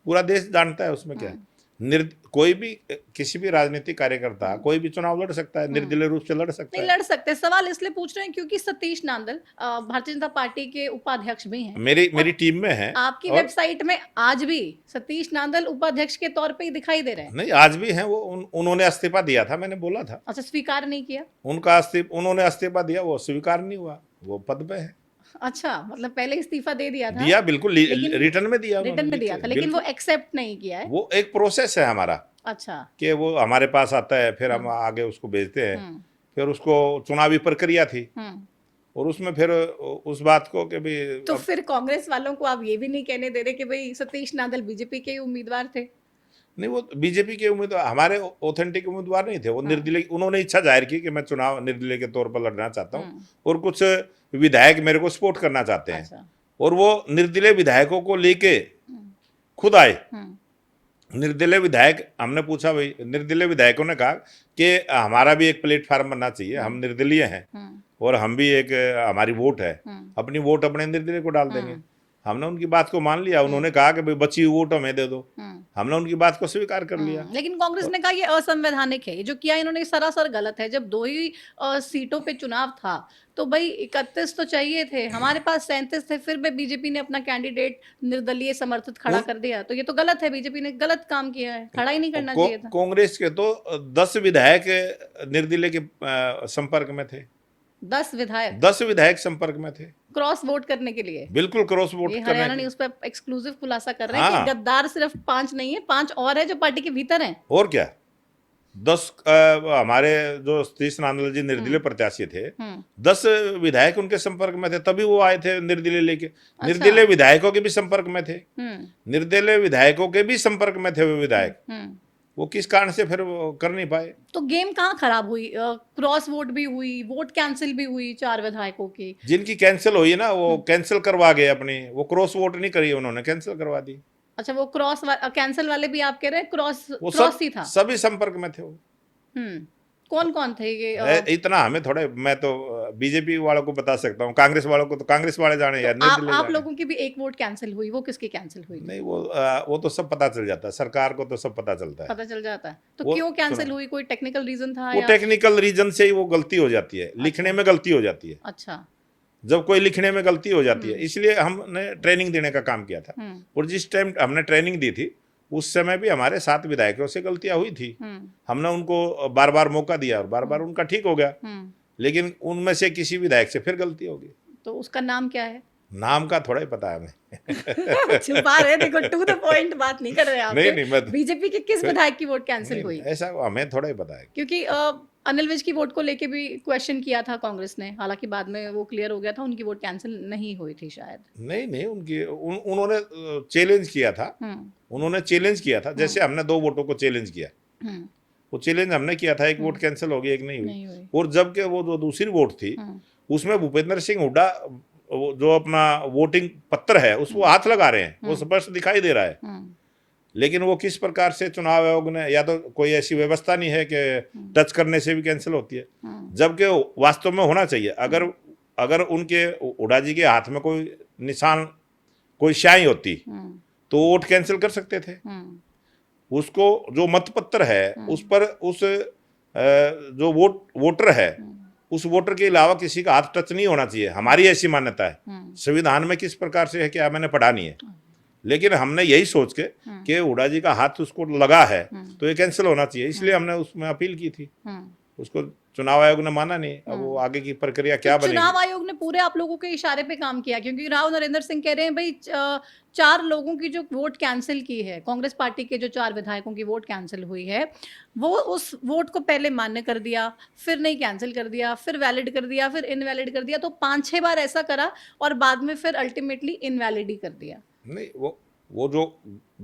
पूरा देश जानता है उसमें क्या है। कोई भी किसी भी राजनीतिक कार्यकर्ता कोई भी चुनाव लड़ सकता है, निर्दलीय रूप से लड़ सकता है। नहीं लड़ सकते, सवाल इसलिए पूछ रहे हैं क्योंकि सतीश नांदल भारतीय जनता पार्टी के उपाध्यक्ष भी हैं। मेरी टीम में है। आपकी वेबसाइट में आज भी सतीश नांदल उपाध्यक्ष के तौर पे ही दिखाई दे रहे हैं। नहीं, आज भी हैं वो। उन्होंने इस्तीफा दिया था, मैंने बोला था। अच्छा, स्वीकार नहीं किया उनका उन्होंने इस्तीफा दिया, वो स्वीकार नहीं हुआ, वो पद पे है। अच्छा, मतलब पहले इस्तीफा दे दिया था? दिया, बिल्कुल रिटर्न में दिया। रिटर्न में दिया था, लेकिन वो एक्सेप्ट नहीं किया है। वो एक प्रोसेस है हमारा। अच्छा, कि वो हमारे पास आता है, फिर हम आगे उसको भेजते हैं, फिर उसको चुनावी प्रक्रिया थी और उसमें फिर उस बात को कि भाई। तो फिर कांग्रेस वालों को आप ये भी नहीं कहने दे रहे कि भाई सतीश नांदल बीजेपी के उम्मीदवार थे? नहीं, वो बीजेपी के उम्मीदवार, हमारे ऑथेंटिक उम्मीदवार नहीं थे। वो निर्दलीय, उन्होंने इच्छा जाहिर की कि मैं चुनाव निर्दलीय के तौर पर लड़ना चाहता हूँ और कुछ विधायक मेरे को सपोर्ट करना चाहते हैं। अच्छा। और वो निर्दलीय विधायकों को लेके खुद आए। निर्दलीय विधायक, हमने पूछा, भाई निर्दलीय विधायकों ने कहा कि हमारा भी एक प्लेटफार्म बनना चाहिए, हम निर्दलीय हैं और हम भी एक, हमारी वोट है, अपनी वोट अपने निर्दलीय को डाल देंगे। हमने उनकी बात को मान लिया। उन्होंने कहा कि भाई बची हुई वोट हमें दे दो, हमने उनकी बात को स्वीकार कर लिया। लेकिन कांग्रेस ने कहा ये असंवैधानिक है, जो किया इन्होंने सरासर गलत है। जब 2 ही सीटों पे चुनाव था तो भाई 31 तो चाहिए थे, हमारे पास 37 थे, फिर भी बीजेपी ने अपना कैंडिडेट निर्दलीय समर्थित खड़ा कर दिया। तो ये तो गलत है, बीजेपी ने गलत काम किया है, खड़ा ही नहीं करना चाहिए था। कांग्रेस के तो 10 विधायक निर्दलीय के संपर्क में थे। 10 विधायक संपर्क में थे क्रॉस वोट करने के लिए। बिल्कुल क्रॉस वोट करने। हरियाणा न्यूज पे एक्सक्लूसिव खुलासा कर रहे हैं कि गद्दार सिर्फ 5 नहीं है, 5 और है जो पार्टी के भीतर हैं। और क्या, 10 हमारे जो सतीश नांदल जी निर्दलीय प्रत्याशी थे, 10 विधायक उनके संपर्क में थे, तभी वो आए थे निर्दलीय लेके। अच्छा। निर्दलीय विधायकों के भी संपर्क में थे, निर्दलीय विधायकों के भी संपर्क में थे वो विधायक। वो किस कारण से फिर कर नहीं पाए? तो गेम कहाँ खराब हुई? क्रॉस वोट भी हुई, वोट कैंसिल भी हुई 4 विधायकों की। जिनकी कैंसिल हुई ना, वो कैंसिल करवा गए अपनी। वो क्रॉस वोट नहीं करी, उन्होंने कैंसिल करवा दी। अच्छा, वो क्रॉस कैंसिल वाले भी आप कह रहे हैं क्रॉस ही था? सभी संपर्क में थे वो। कौन कौन थे ये? इतना हमें थोड़े, मैं तो बीजेपी वालों को बता सकता हूँ, कांग्रेस वालों को तो कांग्रेस वाले जाने यार। आप लोगों की भी एक वोट कैंसिल हुई, वो किसकी कैंसिल हुई? नहीं, वो तो सब पता चल जाता है, सरकार को तो सब पता चलता है। पता चल जाता है। तो क्यों कैंसिल हुई? कोई टेक्निकल रीजन था? वो टेक्निकल रीजन से ही वो गलती हो जाती है, लिखने में गलती हो जाती है। अच्छा, जब कोई लिखने में गलती हो जाती है, इसलिए हमने ट्रेनिंग देने का काम किया था। और जिस टाइम हमने ट्रेनिंग दी थी उस समय भी हमारे 7 विधायकों से गलतियां हुई थी। हमने उनको बार बार मौका दिया और बार बार उनका ठीक हो गया, लेकिन उनमें से किसी विधायक से फिर गलती होगी। तो उसका नाम क्या है? नाम का थोड़ा ही पता है हमें। छुपा रहे, देखो टू द पॉइंट बात नहीं कर रहे आप। नहीं, बीजेपी के किस विधायक की वोट कैंसिल हुई? ऐसा हमें थोड़ा ही पता है, क्योंकि अनिल विज की वोट को लेके भी क्वेश्चन किया था कांग्रेस ने, हालांकि बाद में वो क्लियर हो गया था, उनकी वोट कैंसिल नहीं हुई थी शायद। नहीं, उन्होंने चैलेंज किया था। उन्होंने चैलेंज किया था, जैसे हमने 2 वोटों को चैलेंज किया। वो चैलेंज हमने किया था, एक वोट कैंसिल हो गई, एक नहीं हुई। और जबकि वो जो दूसरी वोट थी उसमें भूपेंद्र सिंह हुड्डा जो अपना वोटिंग पत्र है उसको हाथ लगा रहे हैं, वो स्पष्ट दिखाई दे रहा है। लेकिन वो किस प्रकार से चुनाव आयोग ने, या तो कोई ऐसी व्यवस्था नहीं है कि टच करने से भी कैंसिल होती है, जबकि वास्तव में होना चाहिए। अगर उनके हुड्डा जी के हाथ में कोई निशान, कोई स्याही होती तो वोट कैंसिल कर सकते थे। उसको जो मतपत्र है उस पर उस जो वोटर है उस वोटर के अलावा किसी का हाथ टच नहीं होना चाहिए, हमारी ऐसी मान्यता है। संविधान में किस प्रकार से है क्या मैंने पढ़ा नहीं है, लेकिन हमने यही सोच के कि हुड्डा जी का हाथ उसको लगा है तो ये कैंसिल होना चाहिए, इसलिए हमने उसमें अपील की थी, उसको चुनाव आयोग ने माना नहीं। अब वो आगे की प्रक्रिया क्या बनेगी। चुनाव आयोग ने पूरे आप लोगों के इशारे पे काम किया, क्योंकि राव नरेंद्र सिंह कह रहे हैं भाई 4 लोगों की जो वोट कैंसिल की है, कांग्रेस पार्टी के जो 4 विधायकों की वोट कैंसिल हुई है, वो उस वोट को पहले मान्य कर दिया, फिर नहीं कैंसिल कर दिया, फिर वैलिड कर दिया, फिर इनवैलिड कर दिया। तो 5-6 बार ऐसा करा और बाद में फिर अल्टीमेटली इनवैलिड ही कर दिया। नहीं, वो जो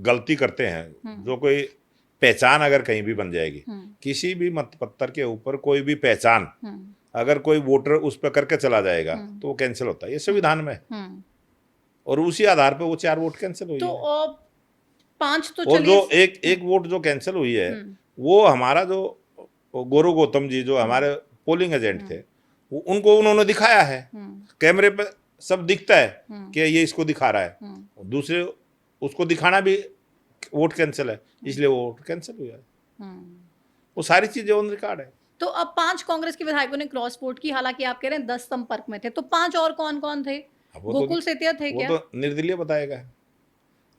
गलती करते हैं, जो कोई पहचान अगर कहीं भी बन जाएगी, किसी भी मतपत्र के ऊपर कोई भी पहचान अगर कोई वोटर उस पर करके चला जाएगा तो वो कैंसिल होता है, ये संविधान में। और उसी आधार पर वो 4 वोट कैंसिल हुई तो है। 5 तो और जो एक वोट जो कैंसिल हुई है, वो हमारा जो गौरव गौतम जी जो हमारे पोलिंग एजेंट थे, उनको उन्होंने दिखाया है, कैमरे पे सब दिखता है कि ये इसको दिखा रहा है, दूसरे उसको दिखाना भी वोट कैंसिल है, इसलिए वो वोट कैंसिल हुआ है। वो सारी चीजें ऑन रिकॉर्ड है। तो अब 5 कांग्रेस के विधायकों ने क्रॉस वोट की, हालांकि आप कह रहे हैं 10 संपर्क में थे, तो 5 और कौन कौन थे? गोकुल सेतिया थे क्या? वो तो निर्दलीय बताएगा,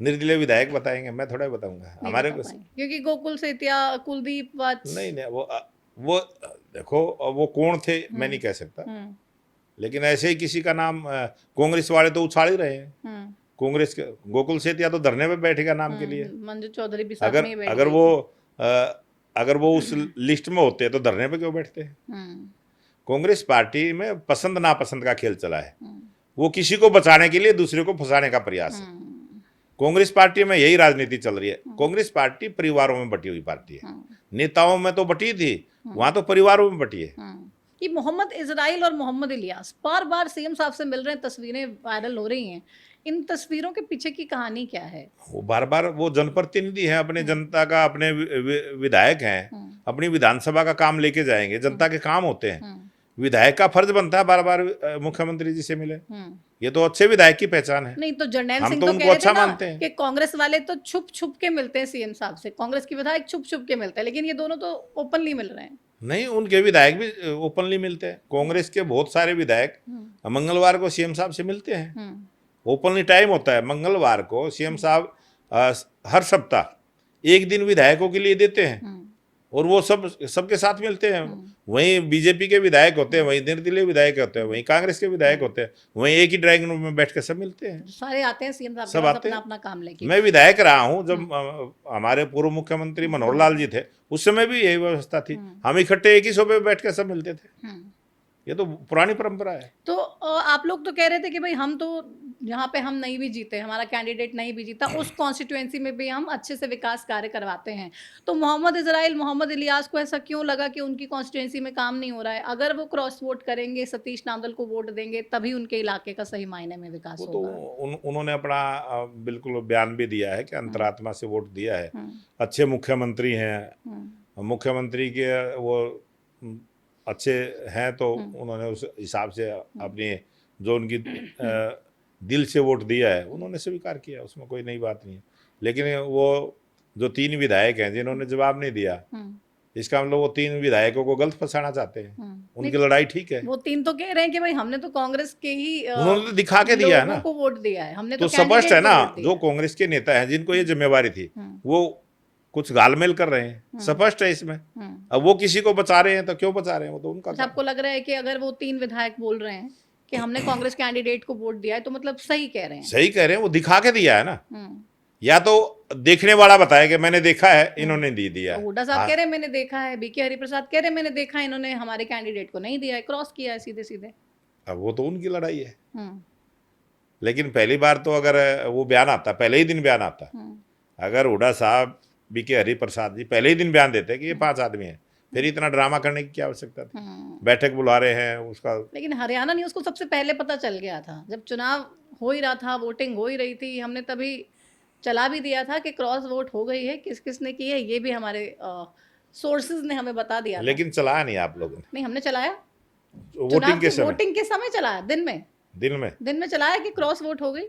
निर्दलीय विधायक बताएंगे, मैं थोड़ा बताऊंगा हमारे को, क्योंकि गोकुल सेतिया, कुलदीप वत्स, नहीं वो देखो वो कौन थे मैं नहीं कह सकता, लेकिन ऐसे ही किसी का नाम कांग्रेस वाले तो उछाल ही रहे हैं। कांग्रेस के गोकुल सेतिया तो धरने पे बैठेगा नाम के लिए। मंजू चौधरी भी साथ में ही बैठ अगर अगर वो उस लिस्ट में होते तो धरने पे क्यों बैठते हैं। कांग्रेस पार्टी में पसंद नापसंद का खेल चला है, वो किसी को बचाने के लिए दूसरे को फंसाने का प्रयास है। कांग्रेस पार्टी में यही राजनीति चल रही है। कांग्रेस पार्टी परिवारों में बटी हुई पार्टी है, नेताओं में तो बटी थी, वहां तो परिवारों में बटी है। कि मोहम्मद इजराइल और मोहम्मद इलियास बार बार सीएम साहब से मिल रहे हैं, तस्वीरें वायरल हो रही हैं, इन तस्वीरों के पीछे की कहानी क्या है? वो बार बार वो जनप्रतिनिधि हैं, अपने जनता का, अपने विधायक हैं, अपनी विधानसभा का काम लेके जाएंगे, जनता के काम होते हैं। विधायक का फर्ज बनता है बार बार मुख्यमंत्री जी से मिले, ये तो अच्छे विधायक की पहचान है। नहीं तो जर्नैल सिंह तो उनको अच्छा मानते हैं कि कांग्रेस वाले तो छुप छुप के मिलते हैं सीएम साहब से, कांग्रेस के विधायक छुप छुप के मिलते हैं, लेकिन ये दोनों तो ओपनली मिल रहे हैं। नहीं, उनके विधायक भी ओपनली मिलते हैं। कांग्रेस के बहुत सारे विधायक मंगलवार को सीएम साहब से मिलते हैं, ओपनली टाइम होता है। मंगलवार को सीएम साहब हर सप्ताह एक दिन विधायकों के लिए देते हैं और वो सबके साथ मिलते हैं। वहीं बीजेपी के विधायक होते हैं, वहीं निर्दलीय विधायक होते हैं, वहीं कांग्रेस के विधायक होते हैं, वहीं एक ही ड्राइंग रूम में बैठ के सब मिलते हैं। सारे आते हैं सीएम साहब सब आते हैं, अपना काम लेके। मैं विधायक रहा हूँ जब हमारे पूर्व मुख्यमंत्री मनोहर लाल जी थे, उस समय भी यही व्यवस्था थी, हम इकट्ठे एक ही सोफे पे बैठ के सब मिलते थे। ये तो पुरानी परंपरा है। तो आप लोग तो कह रहे थे कि भाई हम तो यहाँ पे हम नहीं भी जीते, हमारा कैंडिडेट नहीं भी जीता, उस कॉन्स्टिट्यूएंसी में भी हम अच्छे से विकास कार्य करवाते हैं। तो मोहम्मद इजराइल, मोहम्मद इलियास को ऐसा क्यों लगा कि उनकी कॉन्स्टिट्यूएंसी में काम नहीं हो रहा है? अगर वो क्रॉस वोट करेंगे, सतीश नांदल को वोट देंगे, तभी उनके इलाके का सही मायने में विकास होगा। तो उन्होंने अपना बिल्कुल बयान भी दिया है कि अंतरात्मा से वोट दिया है, अच्छे मुख्यमंत्री हैं, मुख्यमंत्री के वो अच्छे हैं, तो उन्होंने उस हिसाब से अपनी जो उनकी दिल से वोट दिया है उन्होंने स्वीकार किया, उसमें कोई नई बात नहीं है। लेकिन वो जो 3 विधायक हैं जिन्होंने जवाब नहीं दिया, इसका मतलब वो 3 विधायकों को गलत फंसाना चाहते हैं। उनकी लड़ाई ठीक है। वो 3 तो कह रहे हैं कि भाई हमने तो कांग्रेस के ही उन्होंने तो दिखा के दिया है ना, को वोट दिया है हमने, तो स्पष्ट है ना। जो कांग्रेस के नेता हैं जिनको ये जिम्मेवारी थी, वो कुछ गालमेल कर रहे हैं, स्पष्ट है इसमें। अब वो किसी को बचा रहे हैं तो क्यों बचा रहे हैं, वो तो उनका। आपको लग रहा है कि अगर वो 3 विधायक बोल रहे हैं कि हमने कांग्रेस कैंडिडेट को वोट दिया है, तो मतलब सही कह रहे हैं? सही कह रहे हैं, वो दिखा के दिया है ना। या तो देखने वाला बताए कि मैंने देखा है, इन्होंने दे दिया। हुड्डा साहब कह रहे हैं मैंने देखा है, बीके हरिप्रसाद कह रहे हैं मैंने देखा है, इन्होंने हमारे कैंडिडेट को नहीं दिया है, क्रॉस किया है सीधे सीधे। अब वो तो उनकी लड़ाई है। लेकिन पहली बार तो अगर वो बयान आता, पहले ही दिन बयान आता, अगर हुड्डा साहब, बीके हरिप्रसाद जी पहले ही दिन बयान देते कि ये 5 आदमी हैं, फिर इतना ड्रामा करने की क्या आवश्यकता थी? बैठक बुला रहे हैं उसका। लेकिन हरियाणा न्यूज़ को सबसे पहले पता चल गया था, जब चुनाव हो ही रहा था, वोटिंग हो ही रही थी, हमने तभी चला भी दिया था कि क्रॉस वोट हो गई है, किस किस ने की है, ये भी हमारे सोर्सेज ने हमें बता दिया। लेकिन चलाया नहीं आप लोगों ने? नहीं, हमने चलाया वोटिंग के समय चलाया, दिन में चलाया कि क्रॉस वोट हो गई।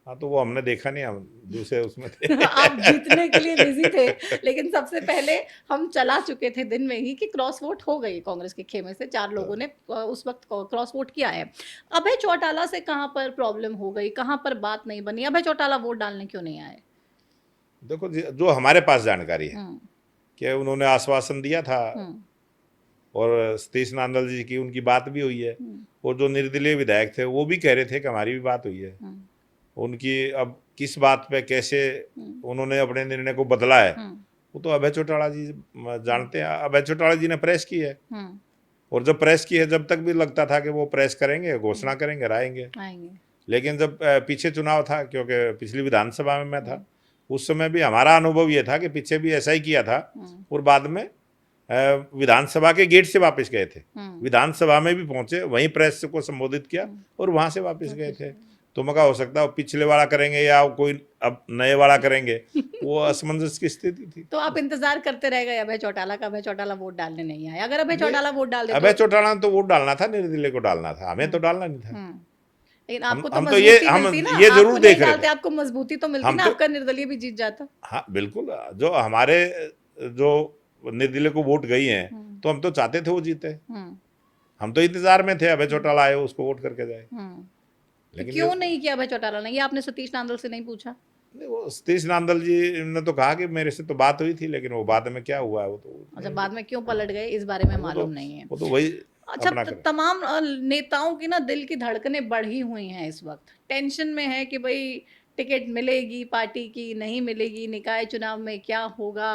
हाँ, तो वो हमने देखा नहीं, हम दूसरे उसमें थे। आप जीतने के लिए बिजी थे, लेकिन सबसे पहले हम चला चुके थे दिन में ही कि क्रॉस वोट हो गई कांग्रेस के खेमे से, 4 लोगों ने उस वक्त क्रॉस वोट किया है। अभय चौटाला से कहाँ पर प्रॉब्लम हो गई, कहाँ पर बात नहीं बनी? अभय चौटाला वोट डालने क्यों नहीं आए? देखो, जो हमारे पास जानकारी है कि उन्होंने आश्वासन दिया था और सतीश नांदल जी की उनकी बात भी हुई है, और जो निर्दलीय विधायक थे वो भी कह रहे थे कि हमारी भी बात हुई है। उनकी अब किस बात पे कैसे उन्होंने अपने निर्णय को बदला है वो तो अभय चौटाला जी जानते हैं। अभय चौटाला जी ने प्रेस की है, और जब प्रेस की है जब तक भी लगता था कि वो प्रेस करेंगे, घोषणा करेंगे, आएंगे। लेकिन जब पीछे चुनाव था, क्योंकि पिछली विधानसभा में मैं था, उस समय भी हमारा अनुभव ये था कि पीछे भी ऐसा ही किया था, और बाद में विधानसभा के गेट से वापस गए थे, विधानसभा में भी पहुंचे, वहीं प्रेस को संबोधित किया और वहां से वापस गए थे। तो मैं हो सकता है पिछले वाला करेंगे या कोई अब नए वाला करेंगे, वो असमंजस की स्थिति थी। तो आप इंतजार करते रह गए अभय चौटाला का, अभय चौटाला वोट डालने नहीं आए। अगर अभय चौटाला वोट डाल देते, अभय चौटाला तो वोट डालना था, निर्दलीय को डालना था, हमें तो डालना नहीं था। लेकिन आपको तो हम मजबूती मिलती ना, ये जरूर देख रहे थे, आपको मजबूती तो मिलती ना, आपका निर्दलीय भी जीत जाता। हाँ बिल्कुल, जो हमारे जो निर्दलीय को वोट गई है तो हम तो चाहते थे वो जीते, हम तो इंतजार में थे अभय चौटाला आए उसको वोट करके जाए। लेकिन क्यों नहीं किया अभय चौटाला ने? ये आपने सतीश नांदल से नहीं पूछा? नहीं, वो सतीश नांदल जी ने तो कहा कि मेरे से तो बात हुई थी, लेकिन वो बाद में क्या हुआ है वो तो, अच्छा, बाद में क्यों पलट गए इस बारे में मालूम नहीं है। वो तो वही। अच्छा, तमाम नेताओं की ना दिल की धड़कनें बढ़ी हुई हैं इस वक्त, टेंशन में है कि भाई टिकट मिलेगी पार्टी की, नहीं मिलेगी, निकाय चुनाव में क्या होगा,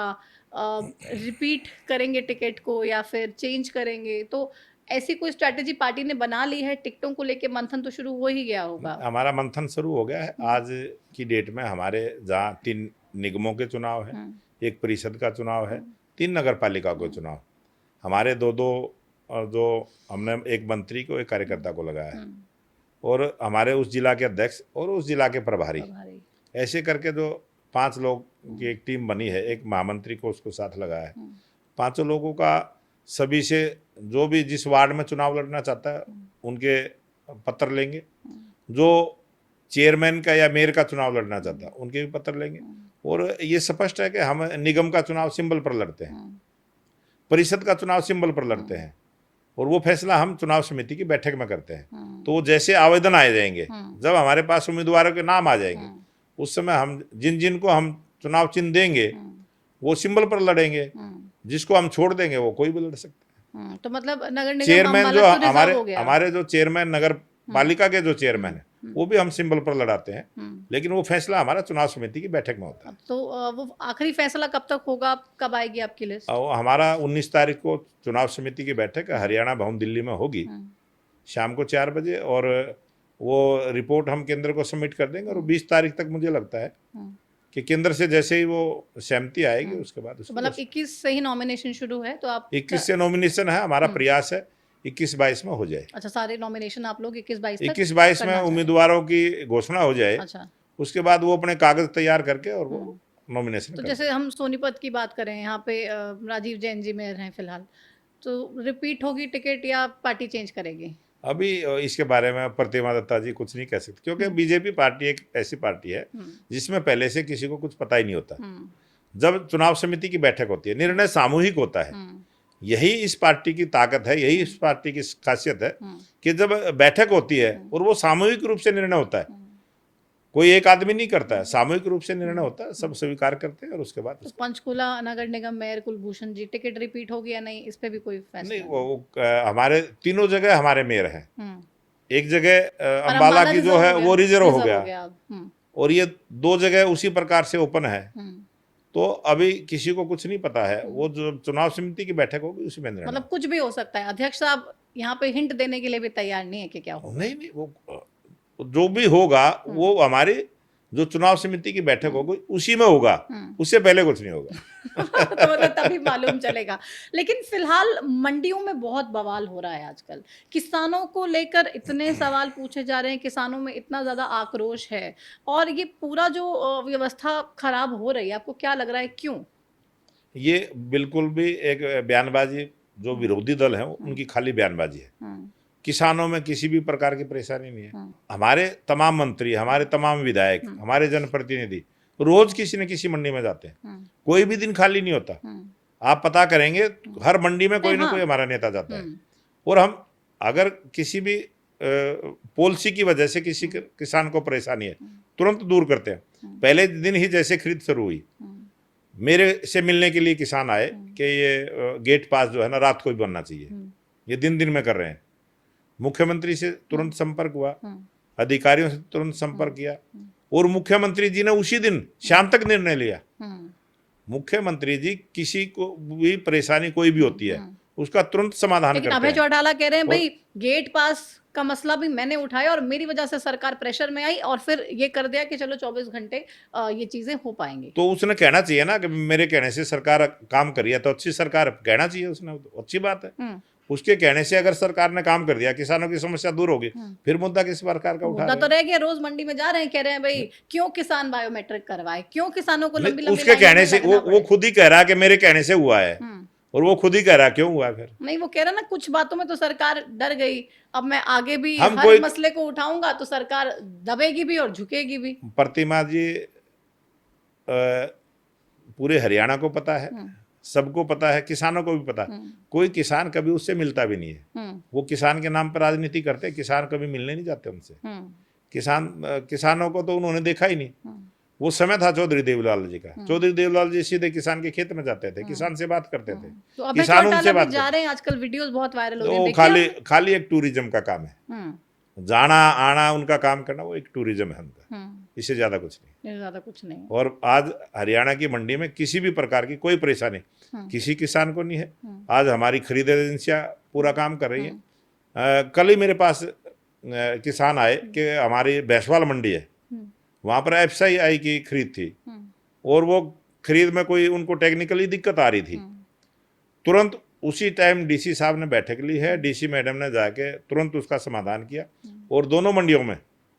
रिपीट करेंगे टिकट को या फिर चेंज करेंगे। तो ऐसी कोई स्ट्रैटेजी पार्टी ने बना ली है? टिकटों को लेके मंथन तो शुरू हो ही गया होगा। हमारा मंथन शुरू हो गया है। आज की डेट में हमारे जहाँ 3 निगमों के चुनाव है, 1 परिषद का चुनाव है, 3 नगर पालिका के चुनाव, हमारे 2-2 जो हमने एक मंत्री को, एक कार्यकर्ता को लगाया है, और हमारे उस जिला के अध्यक्ष और उस जिला के प्रभारी, ऐसे करके जो 5 लोग की एक टीम बनी है, एक महामंत्री को उसको साथ लगाया है। 5 लोगों का सभी से जो भी जिस वार्ड में चुनाव लड़ना चाहता है उनके पत्र लेंगे, जो चेयरमैन का या मेयर का चुनाव लड़ना चाहता है उनके भी पत्र लेंगे, और ये स्पष्ट है कि हम निगम का चुनाव सिंबल पर लड़ते हैं, परिषद का चुनाव सिंबल पर लड़ते हैं, और वो फैसला हम चुनाव समिति की बैठक में करते हैं। तो जैसे आवेदन आ जाएंगे, जब हमारे पास उम्मीदवारों के नाम आ जाएंगे, उस समय हम जिन को हम चुनाव चिन्ह देंगे वो सिंबल पर लड़ेंगे, जिसको हम छोड़ देंगे वो कोई भी लड़ सकता है। तो मतलब नगर निगम चेयरमैन जो हमारे जो चेयरमैन नगर पालिका के जो चेयरमैन है वो भी हम सिंबल पर लड़ाते हैं, लेकिन वो फैसला हमारा चुनाव समिति की बैठक में होता है। तो वो आखिरी फैसला कब तक होगा, कब आएगी आपकी लिस्ट? हमारा 19 तारीख को चुनाव समिति की बैठक हरियाणा भवन दिल्ली में होगी, शाम को 4 बजे, और वो रिपोर्ट हम केंद्र को सबमिट कर देंगे, और 20 तारीख तक मुझे लगता है कि केंद्र से जैसे ही वो सहमति आएगी उसके बाद तो मतलब 21 से ही नॉमिनेशन शुरू है, तो आप 21 से नॉमिनेशन है, हमारा प्रयास है 21-22 में हो जाए। अच्छा, सारे नॉमिनेशन आप लोग 21-22 में उम्मीदवारों की घोषणा हो जाए। अच्छा, उसके बाद वो अपने कागज तैयार करके और वो नॉमिनेशन। तो जैसे हम सोनीपत की बात करें, यहाँ पे राजीव जैन जी मेयर हैं फिलहाल, तो रिपीट होगी टिकट या पार्टी चेंज करेगी? अभी इसके बारे में प्रतिमा दत्ता जी कुछ नहीं कह सकते, क्योंकि बीजेपी पार्टी एक ऐसी पार्टी है जिसमें पहले से किसी को कुछ पता ही नहीं होता। जब चुनाव समिति की बैठक होती है, निर्णय सामूहिक होता है, यही इस पार्टी की ताकत है, यही इस पार्टी की खासियत है कि जब बैठक होती है और वो सामूहिक रूप से निर्णय होता है, कोई एक आदमी नहीं करता है, सामूहिक रूप से निर्णय होता है, सब स्वीकार करते हैं, और उसके बाद तो पंचकुला नगर निगम मेयर कुलभूषण जी, टिकट रिपीट होगी या नहीं, इस पे भी कोई फैसला नहीं? वो हमारे तीनों जगह हमारे मेयर हैं, एक जगह अंबाला की जो है वो रिजर्व हो गया, और ये 2 जगह उसी प्रकार से ओपन है। तो अभी किसी को कुछ नहीं पता है, वो जो चुनाव समिति की बैठक होगी उसी में निर्णय, मतलब कुछ भी हो सकता है। अध्यक्ष साहब यहाँ पे हिंट देने के लिए भी तैयार नहीं है कि क्या होगा? नहीं, वो जो भी होगा वो हमारी जो चुनाव समिति की बैठक होगी उसी में होगा, उससे पहले कुछ नहीं होगा। तो मतलब तभी मालूम चलेगा। लेकिन फिलहाल मंडियों में बहुत बवाल हो रहा है आजकल, किसानों को लेकर इतने सवाल पूछे जा रहे हैं, किसानों में इतना ज्यादा आक्रोश है, और ये पूरा जो व्यवस्था खराब हो रही है, आपको क्या लग रहा है क्यों? ये बिल्कुल भी एक बयानबाजी, जो विरोधी दल है उनकी खाली बयानबाजी है। किसानों में किसी भी प्रकार की परेशानी नहीं है। हमारे तमाम मंत्री, हमारे तमाम विधायक, हमारे जनप्रतिनिधि रोज किसी न किसी मंडी में जाते हैं, कोई भी दिन खाली नहीं होता। आप पता करेंगे हर मंडी में कोई ना कोई हमारा नेता जाता है, और हम अगर किसी भी पॉलिसी की वजह से किसी किसान को परेशानी है तुरंत दूर करते हैं। पहले दिन ही जैसे खरीद शुरू हुई, मेरे से मिलने के लिए किसान आए कि ये गेट पास जो है ना रात को भी बनना चाहिए, ये दिन दिन में कर रहे हैं। मुख्यमंत्री से तुरंत संपर्क हुआ, अधिकारियों से तुरंत संपर्क किया और मुख्यमंत्री जी ने उसी दिन शाम तक निर्णय लिया। मुख्यमंत्री जी किसी को भी परेशानी कोई भी होती है उसका तुरंत समाधान लेकिन करते अभय हैं। चौटाला कह रहे हैं भाई गेट पास का मसला भी मैंने उठाया और मेरी वजह से सरकार प्रेशर में आई और फिर ये कर दिया कि चलो 24 घंटे ये चीजें हो पाएंगी। तो उसने कहना चाहिए ना कि मेरे कहने से सरकार काम कर रही है, तो अच्छी सरकार कहना चाहिए उसने, तो अच्छी बात है। उसके कहने से अगर सरकार ने काम कर दिया, किसानों की समस्या दूर होगी, फिर मुद्दा किस प्रकार का उठा मुद्दा तो रह गया। रोज मंडी में जा रहे हैं, कह रहे हैं भाई क्यों किसान बायोमेट्रिक करवाए, क्यों किसानों को लंबी लंबी उसके कहने से वो खुद ही कह रहा है कि मेरे कहने से हुआ है, और वो खुद ही कह रहा है क्यों हुआ है। फिर नहीं, वो कह रहा ना कुछ बातों में तो सरकार डर गई, अब मैं आगे भी हर मसले को उठाऊंगा तो सरकार दबेगी भी और झुकेगी भी। प्रतिमा जी पूरे हरियाणा को पता है, सबको पता है, किसानों को भी पता है। कोई किसान कभी उससे मिलता भी नहीं है। वो किसान के नाम पर राजनीति करते, किसान कभी मिलने नहीं जाते उनसे। किसानों को तो उन्होंने देखा ही नहीं। वो समय था चौधरी देवलाल जी का, चौधरी देवलाल जी सीधे किसान के खेत में जाते थे, किसान से बात करते थे, तो किसान उनसे बात जा रहे हैं। आजकल वीडियोस बहुत वायरल हो रहे हैं। खाली एक टूरिज्म का काम है, जाना आना उनका काम करना, वो एक टूरिज्म है उनका, इससे ज्यादा कुछ नहीं। और आज हरियाणा की मंडी में किसी भी प्रकार की कोई परेशानी किसी किसान को नहीं है। आज हमारी खरीद एजेंसियां पूरा काम कर रही है। कल ही मेरे पास किसान आए कि हमारी भैंसवाल मंडी है, वहां पर FCI की खरीद थी और वो खरीद में कोई उनको टेक्निकली दिक्कत आ रही थी। तुरंत उसी टाइम DC साहब ने बैठक ली है, DC मैडम ने जाके तुरंत उसका समाधान किया और दोनों मंडियों में,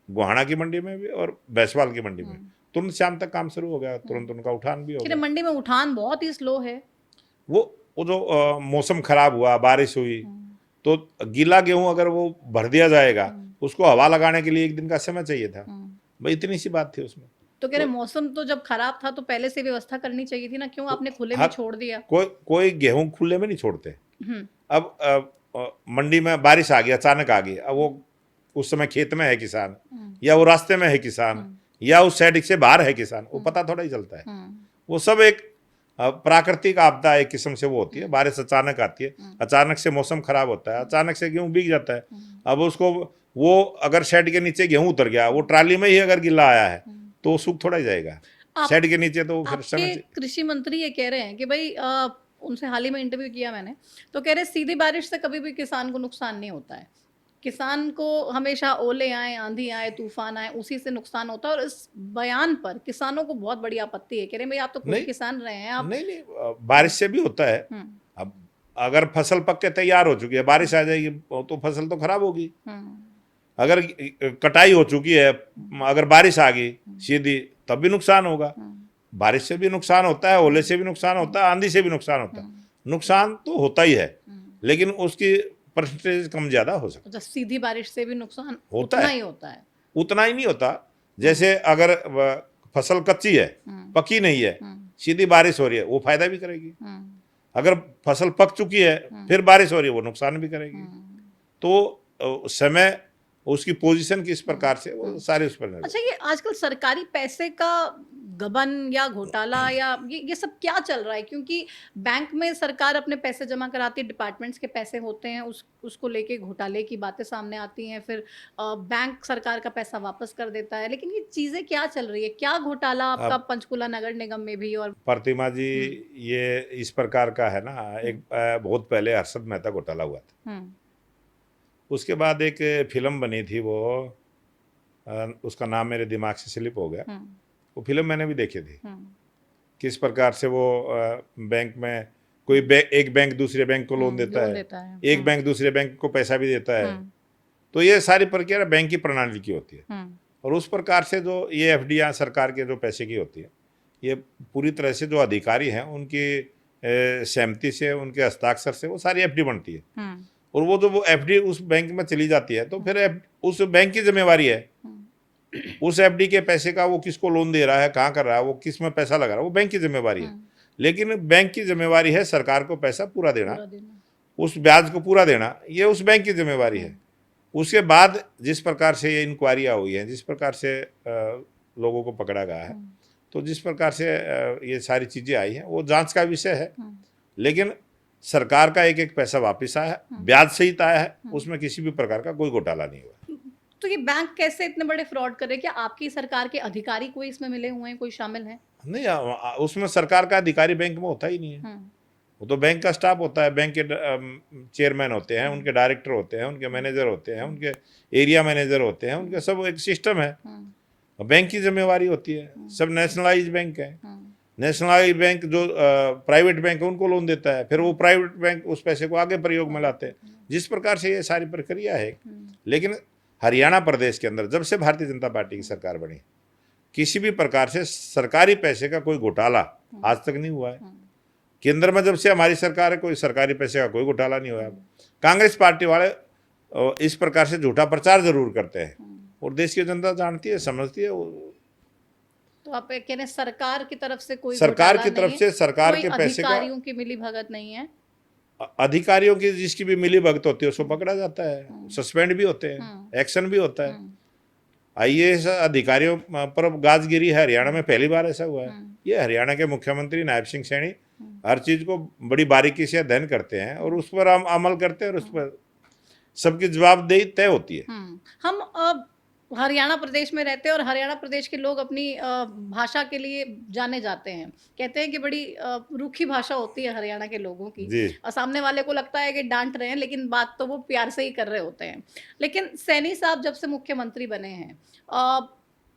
गोहाना की मंडी में भी और भैंसवाल की मंडी में तुरंत शाम तक काम शुरू हो गया, तुरंत उनका उठान भी हो गया। मंडी में उठान बहुत ही स्लो है। वो जो मौसम खराब हुआ, बारिश हुई, तो गीला गेहूं अगर वो भर दिया जाएगा, उसको हवा लगाने के लिए 1 दिन का समय चाहिए था, भाई इतनी सी बात थी उसमें। तो कह रहे मौसम तो जब खराब था तो पहले से व्यवस्था करनी चाहिए थी ना, क्यों आपने खुले में छोड़ दिया? कोई गेहूं खुले में नहीं छोड़ते। अब मंडी में बारिश आ गई, अचानक आ गई, अब वो उस समय खेत में है किसान, या वो रास्ते में है किसान, या उस साइड से बाहर है किसान, वो पता थोड़ा ही चलता है। वो सब एक प्राकृतिक आपदा एक किस्म से वो होती है। बारिश अचानक आती है, अचानक से मौसम खराब होता है, अचानक से गेहूं भीग जाता है। अब उसको वो अगर शेड के नीचे गेहूं उतर गया, वो ट्राली में ही अगर गिल्ला आया है तो वो सूख थोड़ा ही जाएगा शेड के नीचे। तो फिर समय कृषि मंत्री ये कह रहे हैं कि भाई उनसे हाल ही में इंटरव्यू किया मैंने, तो कह रहे सीधी बारिश से कभी भी किसान को नुकसान नहीं होता है। किसान को हमेशा ओले आए, आंधी आए, तूफान आए, उसी से नुकसान होता है। और इस बयान पर किसानों को बहुत बड़ी आपत्ति है। कह रहे भाई आप तो खुद किसान रहे हैं। आप नहीं, बारिश से भी होता है। अब अगर फसल पक के तैयार हो चुकी है, बारिश आ जाएगी तो फसल तो खराब होगी। अगर कटाई हो चुकी है, अगर बारिश आ गई सीधी, तब भी नुकसान होगा। बारिश से भी नुकसान होता है, ओले से भी नुकसान होता है, आंधी से भी नुकसान होता है। नुकसान तो होता ही है, लेकिन उसकी परसेंटेज कम ज्यादा हो सकता है। तो सीधी बारिश से भी नुकसान होता उतना है, ही होता है। उतना ही नहीं होता। जैसे अगर फसल कच्ची है, पकी नहीं है, सीधी बारिश हो रही है, वो फायदा भी करेगी। अगर फसल पक चुकी है फिर बारिश हो रही है, वो नुकसान भी करेगी। तो समय, उसकी पोजीशन किस प्रकार से, वो सारे उस पर। अच्छा, ये आजकल सरकारी पैसे का गबन या घोटाला या ये सब क्या चल रहा है? क्योंकि बैंक में सरकार अपने पैसे जमा कराती है, डिपार्टमेंट्स के पैसे होते हैं, उसको लेके घोटाले की बातें सामने आती हैं, फिर बैंक सरकार का पैसा वापस कर देता है। लेकिन ये चीजें क्या चल रही है? क्या घोटाला आपका पंचकुला नगर निगम में भी? और प्रतिमा जी, ये इस प्रकार का है ना, एक बहुत पहले हर्षद मेहता घोटाला हुआ था, उसके बाद एक फिल्म बनी थी, वो उसका नाम मेरे दिमाग से स्लिप हो गया। वो फिल्म मैंने भी देखी थी, किस प्रकार से वो बैंक में कोई एक बैंक दूसरे बैंक को लोन देता है, एक बैंक दूसरे बैंक को पैसा भी देता है। तो ये सारी प्रक्रिया बैंक की प्रणाली की होती है। और उस प्रकार से जो ये FD सरकार के जो पैसे की होती है, ये पूरी तरह से जो अधिकारी हैं उनकी सहमति से, उनके हस्ताक्षर से वो सारी FD बनती है। और वो जो वो FD उस बैंक में चली जाती है, तो फिर उस बैंक की जिम्मेवारी है उस FD के पैसे का, वो किसको लोन दे रहा है, कहाँ कर रहा है, वो किस में पैसा लगा रहा है, वो बैंक की जिम्मेवारी है। लेकिन बैंक की जिम्मेवारी है सरकार को पैसा पूरा देना, उस ब्याज को पूरा देना, ये उस बैंक की जिम्मेवारी है। उसके बाद जिस प्रकार से ये इंक्वायरियाँ हुई हैं, जिस प्रकार से लोगों को पकड़ा गया है, तो जिस प्रकार से ये सारी चीजें आई हैं वो जांच का विषय है, लेकिन सरकार का एक एक पैसा वापस आया है, ब्याज सहित आया है, उसमें किसी भी प्रकार का कोई घोटाला नहीं हुआ। तो ये बैंक कैसे इतने बड़े फ्रॉड कर रहे हैं? क्या आपकी सरकार के अधिकारी कोई इसमें मिले हुए हैं, कोई शामिल है? नहीं, उसमें सरकार का अधिकारी बैंक में होता ही नहीं है। वो तो बैंक का स्टाफ होता है, बैंक के चेयरमैन होते हैं, उनके डायरेक्टर होते हैं, उनके मैनेजर होते हैं, उनके एरिया मैनेजर होते हैं, उनके सब एक सिस्टम है। बैंक की जिम्मेवारी होती है। सब नेशनलाइज बैंक है। नेशनलाइज बैंक जो प्राइवेट बैंक है उनको लोन देता है, फिर वो प्राइवेट बैंक उस पैसे को आगे प्रयोग में लाते हैं। जिस प्रकार से ये सारी प्रक्रिया है, लेकिन हरियाणा प्रदेश के अंदर जब से भारतीय जनता पार्टी की सरकार बनी, किसी भी प्रकार से सरकारी पैसे का कोई घोटाला आज तक नहीं हुआ है। केंद्र में जब से हमारी सरकार है, कोई सरकारी पैसे का कोई घोटाला नहीं हुआ है। कांग्रेस पार्टी वाले इस प्रकार से झूठा प्रचार जरूर करते हैं, और देश की जनता जानती है, समझती है। तो आप कह रहे हैं सरकार की तरफ से कोई सरकार की तरफ से सरकार के पैसे का, अधिकारियों की मिली भगत नहीं है? अधिकारियों की जिसकी भी मिली भगत होती है उसको पकड़ा जाता है, सस्पेंड भी होते हैं, एक्शन भी होता है। आईएएस अधिकारियों पर गाजगिरी है हरियाणा में पहली बार ऐसा हुआ है। ये हरियाणा के मुख्यमंत्री नायब सिंह सैनी हर चीज को बड़ी बारीकी से अध्ययन करते हैं और उस पर हम अमल करते हैं, और उस पर सबकी जवाबदेही तय होती है। हम हरियाणा प्रदेश में रहते हैं और हरियाणा प्रदेश के लोग अपनी भाषा के लिए जाने जाते हैं। कहते हैं कि बड़ी रूखी भाषा होती है हरियाणा के लोगों की, और सामने वाले को लगता है कि डांट रहे हैं, लेकिन बात तो वो प्यार से ही कर रहे होते हैं। लेकिन सैनी साहब जब से मुख्यमंत्री बने हैं,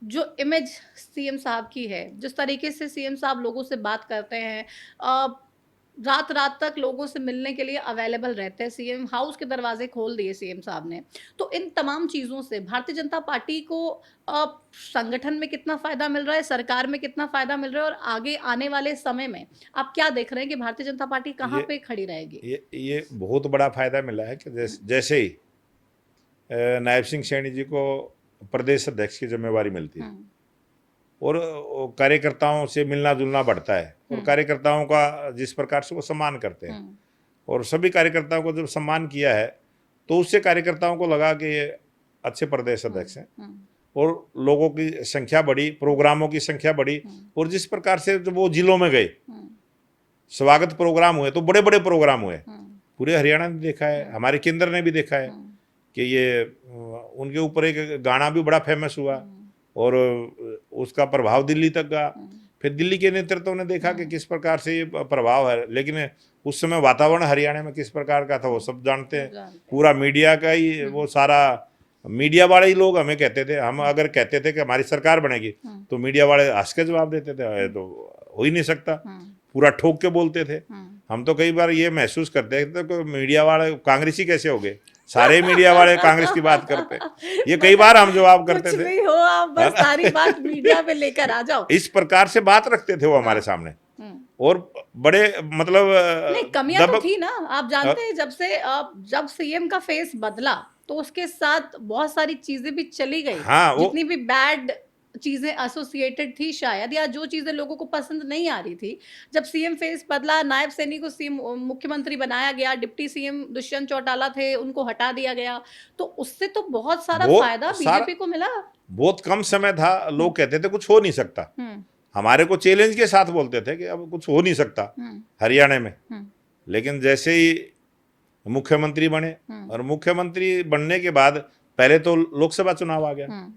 जो इमेज सीएम साहब की है, जिस तरीके से सीएम साहब लोगों से बात करते हैं, रात रात तक लोगों से मिलने के लिए अवेलेबल रहते हैं, सीएम हाउस के दरवाजे खोल दिए सीएम साहब ने। तो इन तमाम चीज़ों से भारतीय जनता पार्टी को संगठन में कितना फायदा मिल रहा है, सरकार में कितना फायदा मिल रहा है, और आगे आने वाले समय में आप क्या देख रहे हैं कि भारतीय जनता पार्टी कहाँ पे खड़ी रहेगी? ये बहुत बड़ा फायदा मिला है कि जैसे ही नायब सिंह सैनी जी को प्रदेश अध्यक्ष की जिम्मेवारी मिलती है और कार्यकर्ताओं से मिलना जुलना बढ़ता है, और कार्यकर्ताओं का जिस प्रकार से वो सम्मान करते हैं, और सभी कार्यकर्ताओं को जब सम्मान किया है तो उससे कार्यकर्ताओं को लगा कि ये अच्छे प्रदेश अध्यक्ष हैं, और लोगों की संख्या बढ़ी, प्रोग्रामों की संख्या बढ़ी, और जिस प्रकार से जब वो जिलों में गए, स्वागत प्रोग्राम हुए, तो बड़े बड़े प्रोग्राम हुए। पूरे हरियाणा ने देखा है, हमारे केंद्र ने भी देखा है कि ये उनके ऊपर एक गाना भी बड़ा फेमस हुआ, और उसका प्रभाव दिल्ली तक गया। फिर दिल्ली के नेतृत्व ने देखा कि किस प्रकार से ये प्रभाव है, लेकिन उस समय वातावरण हरियाणा में किस प्रकार का था वो सब जानते हैं। पूरा मीडिया का ही वो सारा मीडिया वाले ही लोग हमें कहते थे, हम अगर कहते थे कि हमारी सरकार बनेगी तो मीडिया वाले हंस के जवाब देते थे, तो हो ही नहीं सकता, पूरा ठोक के बोलते थे। हम तो कई बार ये महसूस करते थे कि मीडिया वाले कांग्रेसी कैसे हो गए, सारे मीडिया वाले कांग्रेस की बात करते। ये कई बार हम जवाब करते थे, भी हो आप बस सारी बात मीडिया पे लेकर आ जाओ, इस प्रकार से बात रखते थे वो हमारे सामने। और बड़े मतलब नहीं, कमियां तो थी ना, आप जानते हैं जब सीएम का फेस बदला तो उसके साथ बहुत सारी चीजें भी चली गई। जितनी भी बैड चीजें एसोसिएटेड थी शायद, या जो चीजें लोगों को पसंद नहीं आ रही थी, जब सीएम फेस बदला, नायब सैनी को सीएम मुख्यमंत्री बनाया गया, डिप्टी सीएम दुष्यंत चौटाला थे उनको हटा दिया गया, तो उससे तो बहुत सारा फायदा बीजेपी को मिला। बहुत कम समय था, लोग कहते थे कुछ हो नहीं सकता, हमारे को चैलेंज के साथ बोलते थे कि अब कुछ हो नहीं सकता हरियाणा में। लेकिन जैसे ही मुख्यमंत्री बने, और मुख्यमंत्री बनने के बाद पहले तो लोकसभा चुनाव आ गया,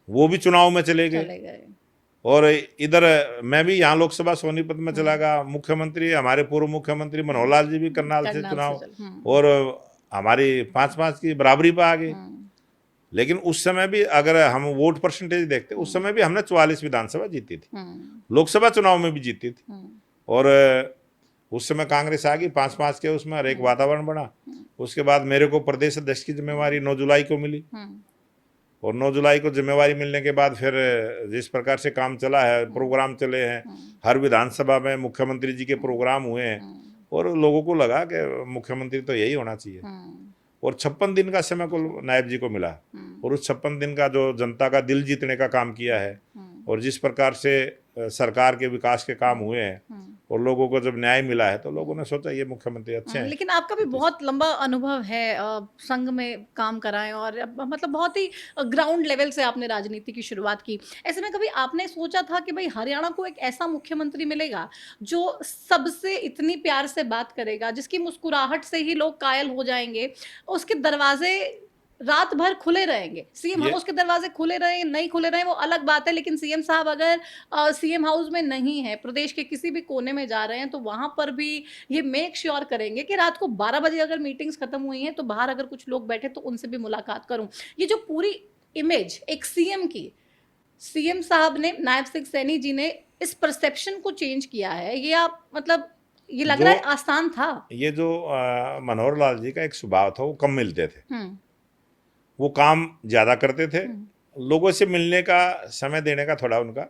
वो भी चुनाव में चले गए, और इधर मैं भी यहाँ लोकसभा सोनीपत में चला गया। मुख्यमंत्री हमारे पूर्व मुख्यमंत्री मनोहर लाल जी भी करनाल से चुनाव, और हमारी 5-5 की बराबरी पर आ गई। लेकिन उस समय भी अगर हम वोट परसेंटेज देखते, उस समय भी हमने 44 विधानसभा जीती थी, लोकसभा चुनाव में भी जीती थी, और उस समय कांग्रेस आ गई 5-5 के उसमें, और एक वातावरण बना। उसके बाद मेरे को प्रदेश अध्यक्ष की जिम्मेवारी 9 जुलाई को मिली, और 9 जुलाई को जिम्मेवारी मिलने के बाद फिर जिस प्रकार से काम चला है, प्रोग्राम चले हैं, हर विधानसभा में मुख्यमंत्री जी के प्रोग्राम हुए हैं, और लोगों को लगा कि मुख्यमंत्री तो यही होना चाहिए। और 56 दिन का समय को नायब जी को मिला, और उस 56 दिन का जो जनता का दिल जीतने का काम किया है, और जिस प्रकार से सरकार के विकास के काम हुए हैं, और लोगों को जब न्याय मिला है तो लोगों ने सोचा ये मुख्यमंत्री अच्छे हैं। लेकिन आपका भी बहुत लंबा अनुभव है संघ में काम कराएं और मतलब बहुत ही ग्राउंड लेवल से आपने राजनीति की शुरुआत की। ऐसे में कभी आपने सोचा था कि भाई हरियाणा को एक ऐसा मुख्यमंत्री मिलेगा जो सबसे इतनी प्यार से बात करेगा, जिसकी मुस्कुराहट से ही लोग कायल हो जाएंगे, उसके दरवाजे रात भर खुले रहेंगे, सीएम ये हाउस के दरवाजे खुले रहे नहीं खुले रहे वो अलग बात है, लेकिन सीएम साहब अगर सीएम हाउस में नहीं है, प्रदेश के किसी भी कोने में जा रहे हैं, तो वहां पर भी ये मेक श्योर करेंगे कि रात को 12 बजे अगर मीटिंग्स खत्म हुई हैं तो बाहर अगर कुछ लोग बैठे तो उनसे भी मुलाकात करूं। ये जो पूरी इमेज एक सीएम की, सीएम साहब ने, नायब सिंह सैनी जी ने इस परसेप्शन को चेंज किया है, ये आप मतलब ये लग रहा है आसान था? ये जो मनोहर लाल जी का एक स्वभाव था, वो कम मिलते थे, हम्म वो काम ज्यादा करते थे, हम्म लोगों से मिलने का, समय देने का थोड़ा उनका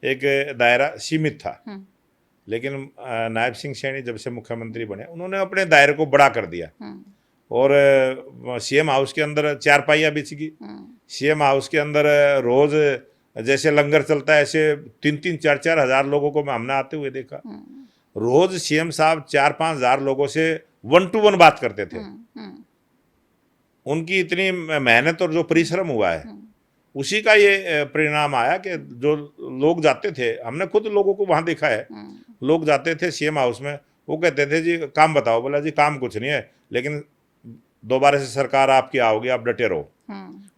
एक दायरा सीमित था। लेकिन नायब सिंह सैनी जब से मुख्यमंत्री बने, उन्होंने अपने दायरे को बड़ा कर दिया और सीएम हाउस के अंदर चारपाइयाँ बिछ गई। सीएम हाउस के अंदर रोज जैसे लंगर चलता है ऐसे 3-3, 4-4 हजार लोगों को हमने आते हुए देखा। रोज सीएम साहब 4-5 हजार लोगों से 1 to 1 बात करते थे। उनकी इतनी मेहनत और जो परिश्रम हुआ है, उसी का ये परिणाम आया कि जो लोग जाते थे, हमने खुद लोगों को वहां देखा है, लोग जाते थे सीएम हाउस में, वो कहते थे जी काम बताओ, बोला जी काम कुछ नहीं है, लेकिन दोबारा से सरकार आपकी आओगी, आप डटे रहो।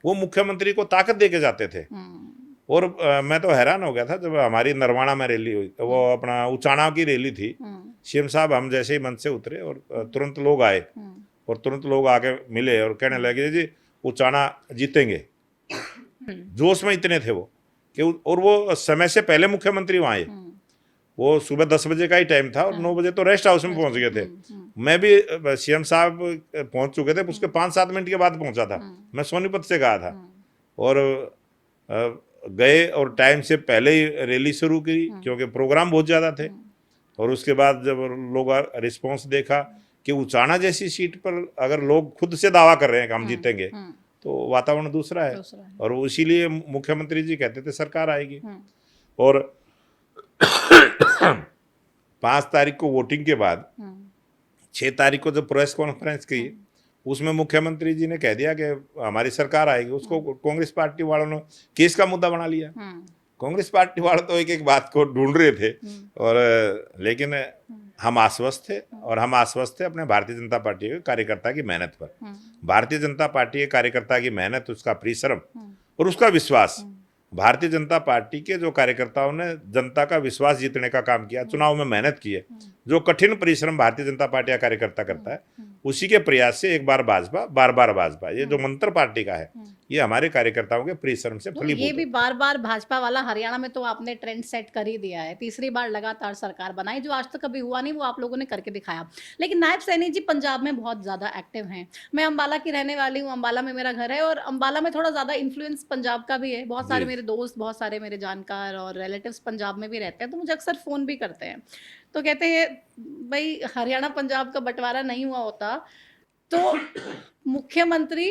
वो मुख्यमंत्री को ताकत दे के जाते थे। और मैं तो हैरान हो गया था जब हमारी नरवाना में रैली हुई, वो अपना उचाना की रैली थी, सीएम साहब हम जैसे ही मंच से उतरे और तुरंत लोग आए और तुरंत लोग आके मिले और कहने लगे जी उचाना जीतेंगे। जोश में इतने थे वो कि, और वो समय से पहले मुख्यमंत्री वहां आए। वो सुबह 10 बजे का ही टाइम था और 9 बजे तो रेस्ट हाउस में पहुंच गए थे। मैं भी, सीएम साहब पहुंच चुके थे, उसके 5-7 मिनट के बाद पहुंचा था। मैं सोनीपत से गया था और गए और टाइम से पहले ही रैली शुरू की, क्योंकि प्रोग्राम बहुत ज्यादा थे। और उसके बाद जब लोग रिस्पॉन्स देखा कि उचाना जैसी सीट पर अगर लोग खुद से दावा कर रहे हैं कि हम जीतेंगे, तो वातावरण दूसरा है। और इसीलिए मुख्यमंत्री जी कहते थे सरकार आएगी। और 5 तारीख को वोटिंग के बाद 6 तारीख को जब प्रेस कॉन्फ्रेंस की, उसमें मुख्यमंत्री जी ने कह दिया कि हमारी सरकार आएगी। उसको कांग्रेस पार्टी वालों ने केस का मुद्दा बना लिया। कांग्रेस पार्टी वाले तो एक एक बात को ढूंढ रहे थे, और लेकिन हम आश्वस्त थे, और हम आश्वस्त थे अपने भारतीय जनता पार्टी के कार्यकर्ता की मेहनत पर। भारतीय जनता पार्टी के कार्यकर्ता की मेहनत, उसका परिश्रम और उसका विश्वास, भारतीय जनता पार्टी के जो कार्यकर्ताओं ने जनता का विश्वास जीतने का काम किया, चुनाव में मेहनत की है। जो कठिन परिश्रम भारतीय जनता पार्टी का कार्यकर्ता करता है, उसी के प्रयास से एक बार भाजपा, बार बार भाजपा, ये जो मंत्र पार्टी का है, ये हमारे कार्यकर्ताओं के परिश्रम से फलीभूत है। ये भी बार बार भाजपा वाला हरियाणा में तो आपने ट्रेंड सेट कर ही दिया है। तीसरी बार लगातार सरकार बनाई, जो आज तक कभी हुआ नहीं, वो आप लोगों ने करके दिखाया। लेकिन नायब सैनी जी पंजाब में बहुत ज्यादा एक्टिव हैं। मैं अंबाला की रहने वाली हूँ, अंबाला में मेरा घर है, और अंबाला में थोड़ा ज्यादा इन्फ्लुएंस पंजाब का भी है। बहुत सारे मेरे दोस्त, बहुत सारे मेरे जानकार और रिलेटिव्स पंजाब में भी रहते हैं, तो मुझे अक्सर फोन भी करते हैं। तो कहते हैं भाई हरियाणा पंजाब का बंटवारा नहीं हुआ होता तो मुख्यमंत्री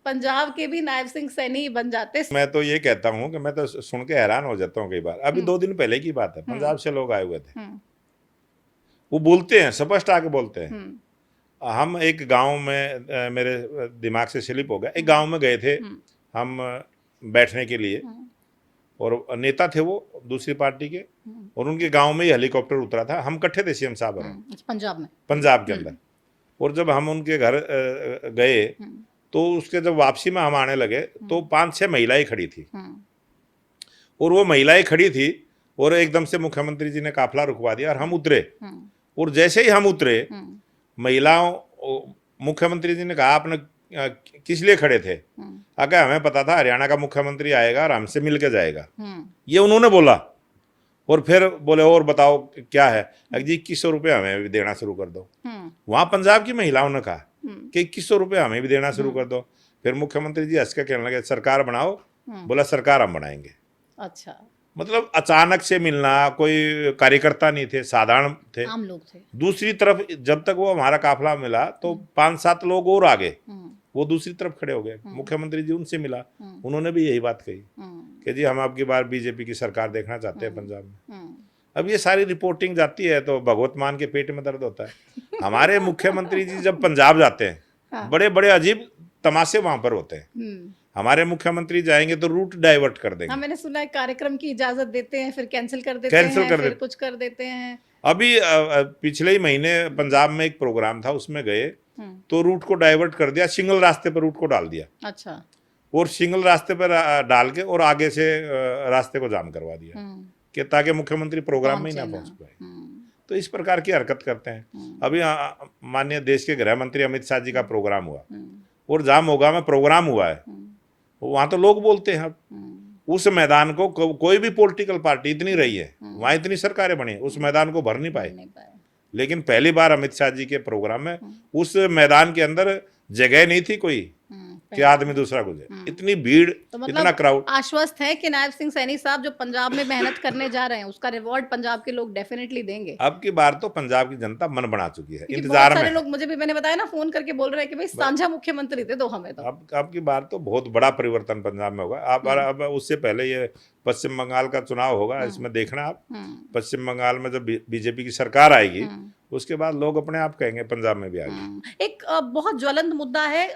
पंजाब के भी नायब सिंह सैनी ही बन जाते। मैं तो ये कहता हूँ कि मैं तो सुन के हैरान हो जाता हूँ कई बार। अभी 2 दिन पहले की बात है, पंजाब से लोग आए हुए थे, वो बोलते हैं, स्पष्ट आके बोलते हैं। हम एक गांव में, मेरे दिमाग से स्लिप हो गया, एक गांव में गए थे हम बैठने के लिए, और नेता थे वो दूसरी पार्टी के, और उनके गांव में ही हेलीकॉप्टर उतरा था। हम इकट्ठे थे सीएम साहब पंजाब में, पंजाब के अंदर। और जब हम उनके घर गए तो उसके जब वापसी में हम आने लगे तो 5-6 महिलाएं खड़ी थी, और वो महिलाएं खड़ी थी और एकदम से मुख्यमंत्री जी ने काफिला रुकवा दिया और हम उतरे। और जैसे ही हम उतरे, महिलाओं, मुख्यमंत्री जी ने कहा आपने किस लिए खड़े थे? अगर हमें पता था हरियाणा का मुख्यमंत्री आएगा और हमसे मिल के जाएगा, ये उन्होंने बोला। और फिर बोले और बताओ क्या है? जी 2100 रुपये हमें भी देना शुरू कर दो। वहां पंजाब की महिलाओं ने कहा कि 2100 रुपये हमें भी देना शुरू कर दो। फिर मुख्यमंत्री जी हंस के कहने लगे सरकार बनाओ। बोला सरकार हम बनाएंगे। अच्छा, मतलब अचानक से मिलना, कोई कार्यकर्ता नहीं थे, साधारण थे, आम लोग थे। दूसरी तरफ जब तक वो हमारा काफिला मिला तो 5-7 लोग और आगे, वो दूसरी तरफ खड़े हो गए। मुख्यमंत्री जी उनसे मिला, उन्होंने भी यही बात कही कि जी हम आपकी बार बीजेपी की सरकार देखना चाहते हैं पंजाब में। अब ये सारी रिपोर्टिंग जाती है तो भगवत मान के पेट में दर्द होता है। हमारे मुख्यमंत्री जी जब पंजाब जाते हैं, हाँ। बड़े बड़े अजीब तमाशे वहां पर होते हैं। हमारे मुख्यमंत्री जाएंगे तो रूट डाइवर्ट कर देंगे। हाँ, मैंने सुना है कार्यक्रम की इजाजत देते हैं, फिर कैंसिल कर देते कैंसिल हैं, कर फिर देते। कुछ कर देते हैं। अभी पिछले ही महीने पंजाब में एक प्रोग्राम था, उसमें गए तो रूट को डाइवर्ट कर दिया, सिंगल रास्ते पर रूट को डाल दिया। अच्छा। और सिंगल रास्ते पर डाल के और आगे से रास्ते को जाम करवा दिया कि ताकि मुख्यमंत्री प्रोग्राम में ही ना पहुंच पाए। तो इस प्रकार की हरकत करते हैं। अभी माननीय देश के गृह मंत्री अमित शाह जी का प्रोग्राम हुआ और जहां मोगा में प्रोग्राम हुआ है वहां तो लोग बोलते हैं उस मैदान को कोई भी पॉलिटिकल पार्टी इतनी रही है, वहां इतनी सरकारें बनी, उस मैदान को भर नहीं पाए। लेकिन पहली बार अमित शाह जी के प्रोग्राम में उस मैदान के अंदर जगह नहीं थी कोई कि आदमी दूसरा गुजरे, इतनी भीड़, तो मतलब इतना क्राउड। आश्वस्त है कि नायब सिंह सैनी साहब जो पंजाब में मेहनत करने जा रहे हैं उसका रिवॉर्ड पंजाब के लोग डेफिनेटली देंगे। अब की बार तो पंजाब की जनता मन बना चुकी है, क्योंकि इंतजार बहुत सारे में। लोग मुझे भी, मैंने बताया ना, फोन करके बोल रहे हैं कि भाई साझा मुख्यमंत्री दे दो हमें तो। अब की बार तो बहुत बड़ा परिवर्तन पंजाब में होगा। अब उससे पहले ये पश्चिम बंगाल का चुनाव होगा, इसमें देखना आप। पश्चिम बंगाल में जब बीजेपी की सरकार आएगी उसके बाद लोग अपने आप कहेंगे पंजाब में भी आ गए। एक बहुत ज्वलंत मुद्दा है,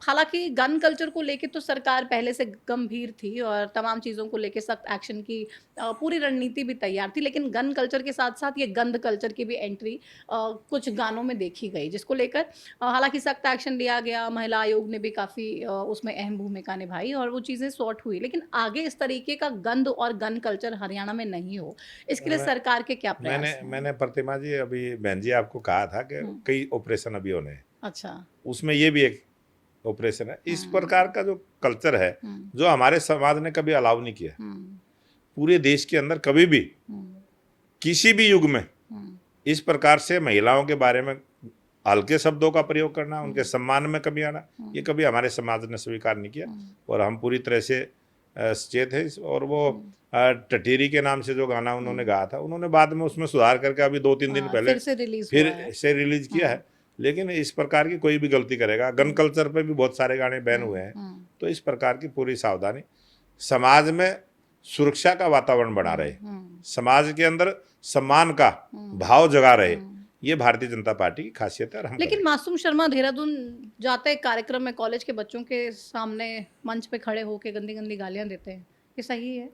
हालांकि गन कल्चर को लेके तो सरकार पहले से गंभीर थी और तमाम चीजों को लेके सख्त एक्शन की पूरी रणनीति भी तैयार थी, लेकिन गन कल्चर के साथ साथ ये गंद कल्चर की भी एंट्री कुछ गानों में देखी गई, जिसको लेकर हालांकि सख्त एक्शन लिया गया। महिला आयोग ने भी काफी उसमें अहम भूमिका निभाई और वो चीजें सॉर्ट हुई, लेकिन आगे इस तरीके का गंद और गन कल्चर हरियाणा में नहीं हो, इसके लिए सरकार के क्या प्रयास हैं? मैंने प्रतिमा जी अभी बहन जी आपको कहा था कि कई ऑपरेशन अभी होने हैं। अच्छा। उसमें ये भी एक ऑपरेशन है। इस प्रकार का जो कल्चर है जो हमारे समाज ने कभी अलाउ नहीं किया पूरे देश के अंदर, कभी भी किसी भी युग में इस प्रकार से महिलाओं के बारे में हल्के शब्दों का प्रयोग करना, उनके सम्मान में कमी आना, ये कभी हमारे समाज ने स्वीकार नहीं किया और हम पूरी तरह से सचेत है। और वो टटीरी के नाम से जो गाना उन्होंने गाया था, उन्होंने बाद में उसमें सुधार करके अभी 2-3 दिन पहले फिर से रिलीज किया है। लेकिन इस प्रकार की कोई भी गलती करेगा, गन कल्चर पे भी बहुत सारे गाने बैन हुए हैं, तो इस प्रकार की पूरी सावधानी, समाज में सुरक्षा का वातावरण बना रहे, समाज के अंदर सम्मान का भाव जगा रहे, ये भारतीय जनता पार्टी की खासियत है। और हम लेकिन मासूम शर्मा देहरादून जाते हैं कार्यक्रम में, कॉलेज के बच्चों के सामने मंच पे खड़े होकर गंदी गंदी गालियां देते हैं, ये सही है?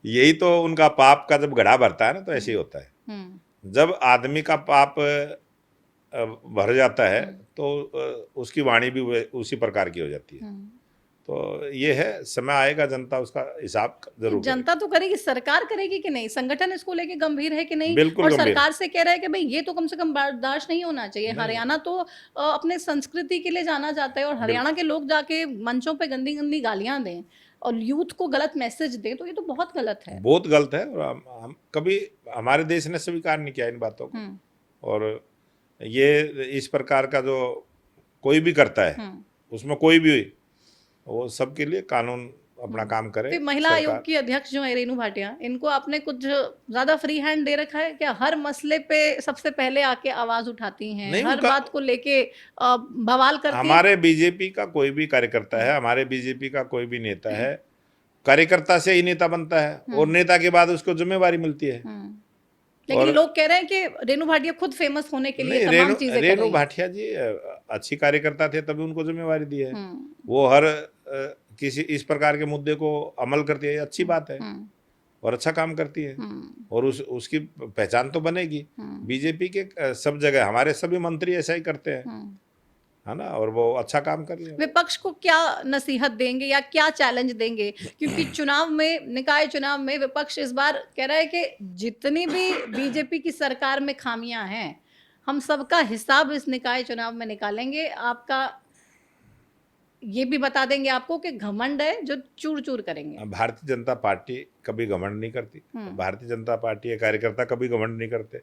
यही तो उनका पाप का जब घड़ा भरता है ना तो ऐसे ही होता है। जब आदमी का पाप भर जाता है तो उसकी वाणी भी उसी प्रकार की हो जाती है। तो ये है, समय आएगा जनता उसका हिसाब जरूर जनता तो करेगी, सरकार करेगी कि नहीं? संगठन इसको लेके गंभीर है कि नहीं? बिल्कुल और सरकार से कह रहा है कि भाई ये तो कम से कम बर्दाश्त नहीं होना चाहिए। हरियाणा तो अपने संस्कृति के लिए जाना जाता है और हरियाणा के लोग जाके मंचों पे गंदी गंदी गालियां दें और यूथ को गलत मैसेज दें, तो ये तो बहुत गलत है, बहुत गलत है। और हम कभी, हमारे देश ने स्वीकार नहीं किया इन बातों को। और ये इस प्रकार का जो कोई भी करता है उसमें कोई भी, वो सबके लिए कानून अपना काम करे। तो महिला आयोग की अध्यक्ष जो है रेनू भाटिया, इनको आपने कुछ ज्यादा फ्री हैंड दे रखा है क्या? हर मसले पे सबसे पहले आके आवाज उठाती हैं, हर बात को लेके बवाल करती हैं। हमारे बीजेपी का कोई भी कार्यकर्ता है, हमारे बीजेपी का कोई भी नेता है, कार्यकर्ता से ही नेता बनता है और नेता के बाद उसको जिम्मेवारी मिलती है। लेकिन लोग कह रहे हैं कि रेनू भाटिया खुद फेमस होने के लिए तमाम चीजें कर रही हैं। रेनू भाटिया जी अच्छी कार्यकर्ता थे, तभी उनको जिम्मेवारी दी है। वो हर किसी इस प्रकार के मुद्दे को अमल करती है, अच्छी बात है और अच्छा काम करती है और उसकी पहचान तो बनेगी। बीजेपी के सब जगह हमारे सभी मंत्री ऐसा ही करते हैं, है ना, और वो अच्छा काम कर रही है। विपक्ष को क्या नसीहत देंगे या क्या चैलेंज देंगे? क्योंकि चुनाव में, निकाय चुनाव में विपक्ष इस बार कह रहा है कि जितनी भी बीजेपी की सरकार में खामियां हैं, हम सबका हिसाब इस निकाय चुनाव में निकालेंगे। आपका ये भी बता देंगे आपको कि घमंड है जो चूर चूर करेंगे। भारतीय जनता पार्टी कभी घमंड नहीं करती। भारतीय जनता पार्टी के कार्यकर्ता कभी घमंड नहीं करते।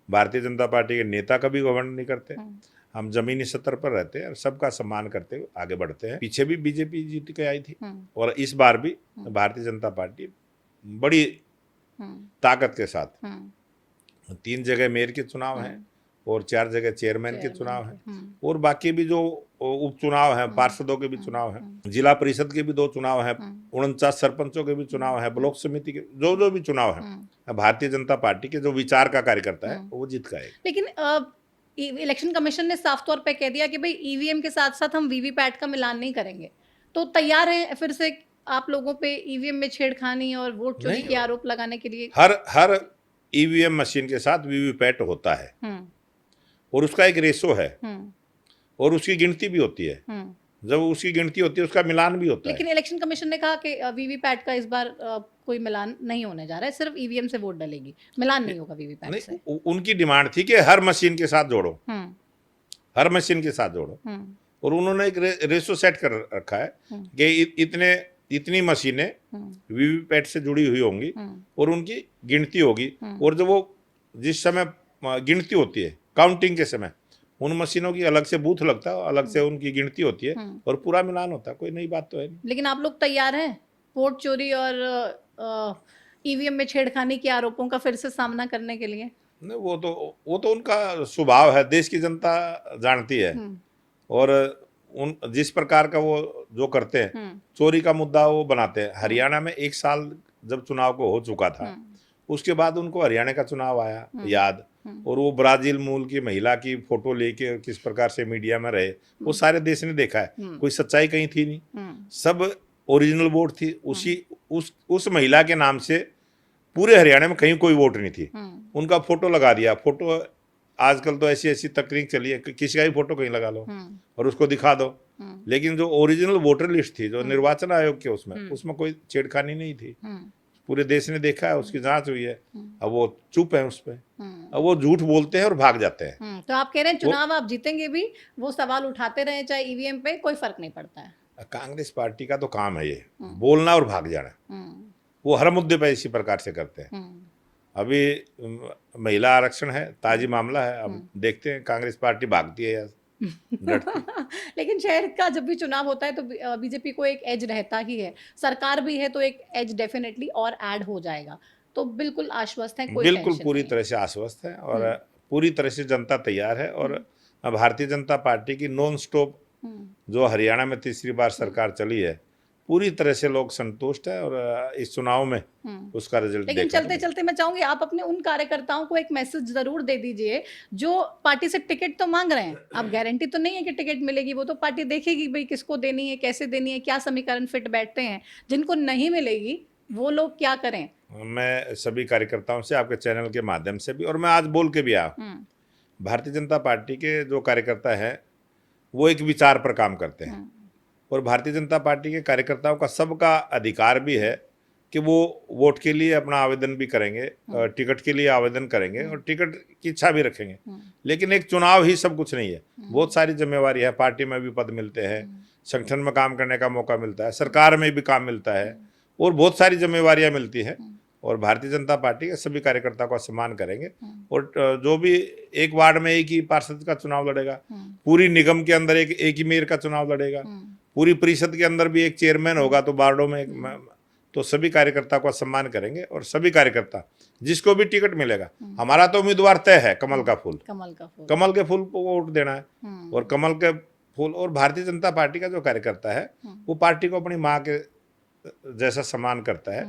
भारतीय जनता पार्टी के नेता कभी घमंड नहीं करते। हम जमीनी स्तर पर रहते हैं और सबका सम्मान करते हुए आगे बढ़ते हैं। पीछे भी बीजेपी जीत के आई थी और इस बार भी भारतीय जनता पार्टी बड़ी ताकत के साथ 3 जगह मेयर के चुनाव हैं और 4 जगह चेयरमैन के चुनाव हैं, और बाकी भी जो उपचुनाव हैं, पार्षदों के भी चुनाव हैं, जिला परिषद के भी 2 चुनाव हैं, 49 सरपंचों के भी चुनाव हैं, ब्लॉक समिति के जो भी चुनाव हैं, भारतीय जनता पार्टी के जो विचार का कार्यकर्ता है वो जीत का है। लेकिन इलेक्शन कमीशन ने साफ तौर पे कह दिया कि भाई ईवीएम के साथ साथ हम वीवीपैट का मिलान नहीं करेंगे, तो तैयार हैं फिर से आप लोगों पे ईवीएम में छेड़खानी और वोट चोरी के आरोप लगाने के लिए? हर ईवीएम मशीन के साथ वीवीपैट होता है और उसका एक रेशो है और उसकी गिनती भी होती है। जब उसकी गिनती होती है उसका मिलान भी होता है। लेकिन इलेक्शन कमीशन ने कहा कि वीवीपैट का इस बार कोई मिलान नहीं होने जा रहा है, सिर्फ ईवीएम से वोट डलेगी, मिलान नहीं होगा वीवीपैट से। उनकी डिमांड थी कि हर मशीन के साथ जोड़ो, हर मशीन के साथ जोड़ो, और उन्होंने एक रेशो सेट कर रखा है कि इतनी मशीनें वीवीपैट से जुड़ी हुई होंगी और उनकी गिनती होगी, और जब वो जिस समय गिनती होती है काउंटिंग के समय उन मशीनों की अलग से बूथ लगता है, अलग से उनकी गिनती होती है और पूरा मिलान होता है। कोई नई बात तो है नहीं। लेकिन आप लोग तैयार हैं वोट चोरी और ईवीएम में छेड़खानी के आरोपों का फिर से सामना करने के लिए? नहीं, वो तो उनका स्वभाव है, देश की जनता जानती है, और उन जिस प्रकार का वो जो करते हैं, चोरी का मुद्दा वो बनाते हैं। हरियाणा में 1 साल जब चुनाव को हो चुका था, उसके बाद उनको हरियाणा का चुनाव आया याद, और वो ब्राजील मूल की महिला की फोटो लेके किस प्रकार से मीडिया में रहे, वो सारे देश ने देखा है। कोई सच्चाई कहीं थी नहीं, सब ओरिजिनल वोट थी। उस महिला के नाम से पूरे हरियाणा में कहीं कोई वोट नहीं थी, उनका फोटो लगा दिया। फोटो आजकल तो ऐसी तकनीक चली है कि किसी का भी फोटो कहीं लगा लो और उसको दिखा दो, लेकिन जो ओरिजिनल वोटर लिस्ट थी जो निर्वाचन आयोग के उसमें कोई छेड़खानी नहीं थी। पूरे देश ने देखा है, उसकी जांच हुई है। अब वो चुप है उस पर, अब वो झूठ बोलते हैं और भाग जाते हैं। तो आप कह रहे हैं चुनाव आप जीतेंगे भी, वो सवाल उठाते रहे चाहे ईवीएम पे, कोई फर्क नहीं पड़ता है? कांग्रेस पार्टी का तो काम है ये बोलना और भाग जाना। वो हर मुद्दे पर इसी प्रकार से करते हैं। अभी महिला आरक्षण है, ताजी मामला है, अब देखते हैं कांग्रेस पार्टी भागती है या लेकिन शहर का जब भी चुनाव होता है तो बीजेपी को एक एज रहता ही है, सरकार भी है तो एक एज डेफिनेटली और ऐड हो जाएगा। तो बिल्कुल आश्वस्त है, कोई बिल्कुल पूरी तरह से आश्वस्त है, और पूरी तरह से जनता तैयार है। और भारतीय जनता पार्टी की नॉन स्टॉप जो हरियाणा में 3री बार सरकार चली है, पूरी तरह से लोग संतुष्ट है, और इस चुनाव में उसका रिजल्ट। लेकिन चलते चलते मैं चाहूंगी आप अपने उन कार्यकर्ताओं को एक मैसेज जरूर दे दीजिए जो पार्टी से टिकट तो मांग रहे हैं। अब गारंटी तो नहीं है कि टिकट मिलेगी, वो तो पार्टी देखेगी भाई किसको देनी है, कैसे देनी है, क्या समीकरण फिट बैठते हैं। जिनको नहीं मिलेगी वो लोग क्या करें? मैं सभी कार्यकर्ताओं से आपके चैनल के माध्यम से भी, और मैं आज बोल के भी आया, भारतीय जनता पार्टी के जो कार्यकर्ता है वो एक विचार पर काम करते हैं, और भारतीय जनता पार्टी के कार्यकर्ताओं का सबका अधिकार भी है कि वो वोट के लिए अपना आवेदन भी करेंगे, टिकट के लिए आवेदन करेंगे और टिकट की इच्छा भी रखेंगे। लेकिन एक चुनाव ही सब कुछ नहीं है, बहुत सारी जिम्मेवारी है। पार्टी में भी पद मिलते हैं, संगठन में काम करने का मौका मिलता है, सरकार में भी काम मिलता है, और बहुत सारी जिम्मेवारियां मिलती है। और भारतीय जनता पार्टी के सभी कार्यकर्ताओं का सम्मान करेंगे, और जो भी एक वार्ड में एक ही पार्षद का चुनाव लड़ेगा, पूरी निगम के अंदर एक ही मेयर का चुनाव लड़ेगा, पूरी परिषद के अंदर भी एक चेयरमैन होगा, तो वार्डों में तो सभी कार्यकर्ता को सम्मान करेंगे। और सभी कार्यकर्ता जिसको भी टिकट मिलेगा, हमारा तो उम्मीदवार तय है, कमल का फूल, कमल के फूल को वोट देना है, और कमल के फूल। और भारतीय जनता पार्टी का जो कार्यकर्ता है वो पार्टी को अपनी माँ के जैसा सम्मान करता है,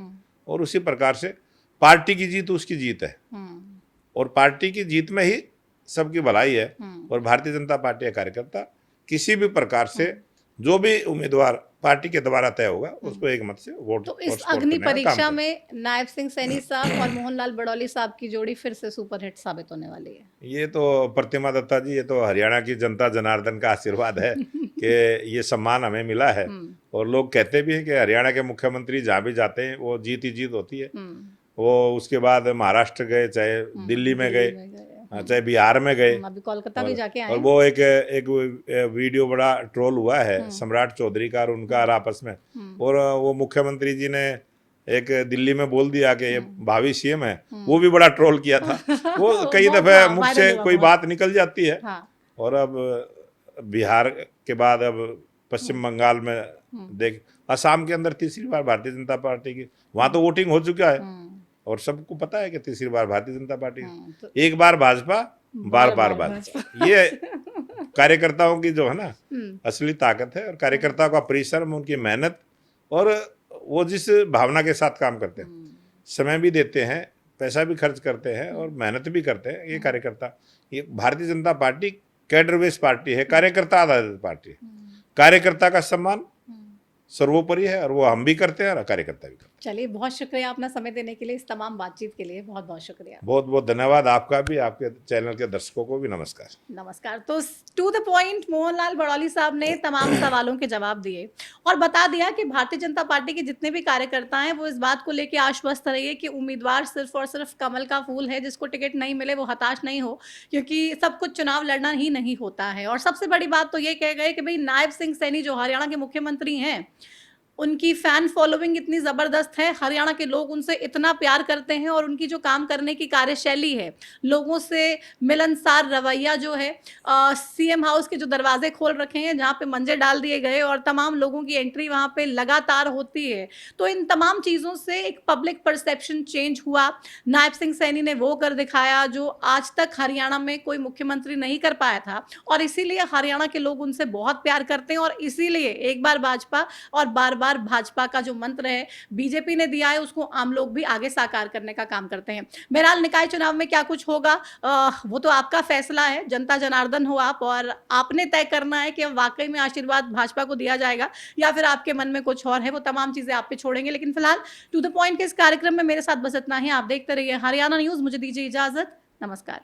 और उसी प्रकार से पार्टी की जीत उसकी जीत है, और पार्टी की जीत में ही सबकी भलाई है। और भारतीय जनता पार्टी का कार्यकर्ता किसी भी प्रकार से जो भी उम्मीदवार पार्टी के द्वारा तय होगा उसको एक मत से वोट। तो इस अग्नि परीक्षा में नायब सिंह सैनी साहब और मोहनलाल बड़ौली साहब की जोड़ी फिर से सुपरहिट साबित होने वाली है। ये तो प्रतिमा दत्ता जी, ये तो हरियाणा की जनता जनार्दन का आशीर्वाद है कि ये सम्मान हमें मिला है। और लोग कहते भी हैं कि हरियाणा के मुख्यमंत्री जहाँ भी जाते हैं वो जीत ही जीत होती है। वो उसके बाद महाराष्ट्र गए, चाहे दिल्ली में गए, चाहे बिहार में गए, अभी कोलकाता भी जाके आए। और वो एक वीडियो बड़ा ट्रोल हुआ है सम्राट चौधरी का और उनका आपस में, और वो मुख्यमंत्री जी ने एक दिल्ली में बोल दिया कि ये भावी सीएम है, वो भी बड़ा ट्रोल किया था। वो कई दफे मुख से कोई बात निकल जाती है। और अब बिहार के बाद अब पश्चिम बंगाल में देख, असम के अंदर 3री बार भारतीय जनता पार्टी की, वहां तो वोटिंग हो चुका है और सबको पता है कि 3री बार भारतीय जनता पार्टी, एक बार भाजपा बार बार भाजपा। ये कार्यकर्ताओं की जो है ना असली ताकत है, और कार्यकर्ताओं का परिश्रम, उनकी मेहनत, और वो जिस भावना के साथ काम करते हैं, समय भी देते हैं, पैसा भी खर्च करते हैं और मेहनत भी करते हैं। ये कार्यकर्ता, ये Bharatiya Janata party cadre based party है, कार्यकर्ता आधारित पार्टी है। कार्यकर्ता का सम्मान सर्वोपरि है, और वो हम भी करते हैं और कार्यकर्ता भी करते हैं। चलिए, बहुत शुक्रिया अपना समय देने के लिए, इस तमाम बातचीत के लिए बहुत बहुत शुक्रिया। बहुत बहुत धन्यवाद आपका भी, आपके चैनल के दर्शकों को भी नमस्कार। नमस्कार। तो to the point Mohanlal Badoli साहब ने तमाम सवालों के जवाब दिए और बता दिया कि भारतीय जनता पार्टी के जितने भी कार्यकर्ता हैं वो इस बात को लेकर आश्वस्त रहिए कि उम्मीदवार सिर्फ और सिर्फ कमल का फूल है, जिसको टिकट नहीं मिले वो हताश नहीं हो, क्योंकि सब कुछ चुनाव लड़ना ही नहीं होता है। और सबसे बड़ी बात तो ये कह गए कि भाई नायब सिंह सैनी जो हरियाणा के मुख्यमंत्री हैं, उनकी फैन फॉलोइंग इतनी ज़बरदस्त है, हरियाणा के लोग उनसे इतना प्यार करते हैं और उनकी जो काम करने की कार्यशैली है, लोगों से मिलनसार रवैया जो है, सीएम हाउस के जो दरवाजे खोल रखे हैं, जहाँ पे मंजे डाल दिए गए और तमाम लोगों की एंट्री वहाँ पे लगातार होती है, तो इन तमाम चीज़ों से एक पब्लिक परसेप्शन चेंज हुआ। नायब सिंह सैनी ने वो कर दिखाया जो आज तक हरियाणा में कोई मुख्यमंत्री नहीं कर पाया था, और इसीलिए हरियाणा के लोग उनसे बहुत प्यार करते हैं। और इसीलिए एक बार भाजपा और बार भाजपा का जो मंत्र है बीजेपी ने दिया है, उसको आम लोग भी आगे साकार करने का काम करते हैं। बहरहाल निकाय चुनाव में क्या कुछ होगा वो तो आपका फैसला है, जनता जनार्दन हो आप, और आपने तय करना है कि वाकई में आशीर्वाद भाजपा को दिया जाएगा या फिर आपके मन में कुछ और है। वो तमाम चीजें आप पे छोड़ेंगे, लेकिन फिलहाल टू द पॉइंट के इस कार्यक्रम में मेरे साथ बस इतना ही। आप देखते रहिए हरियाणा न्यूज। मुझे दीजिए इजाजत, नमस्कार।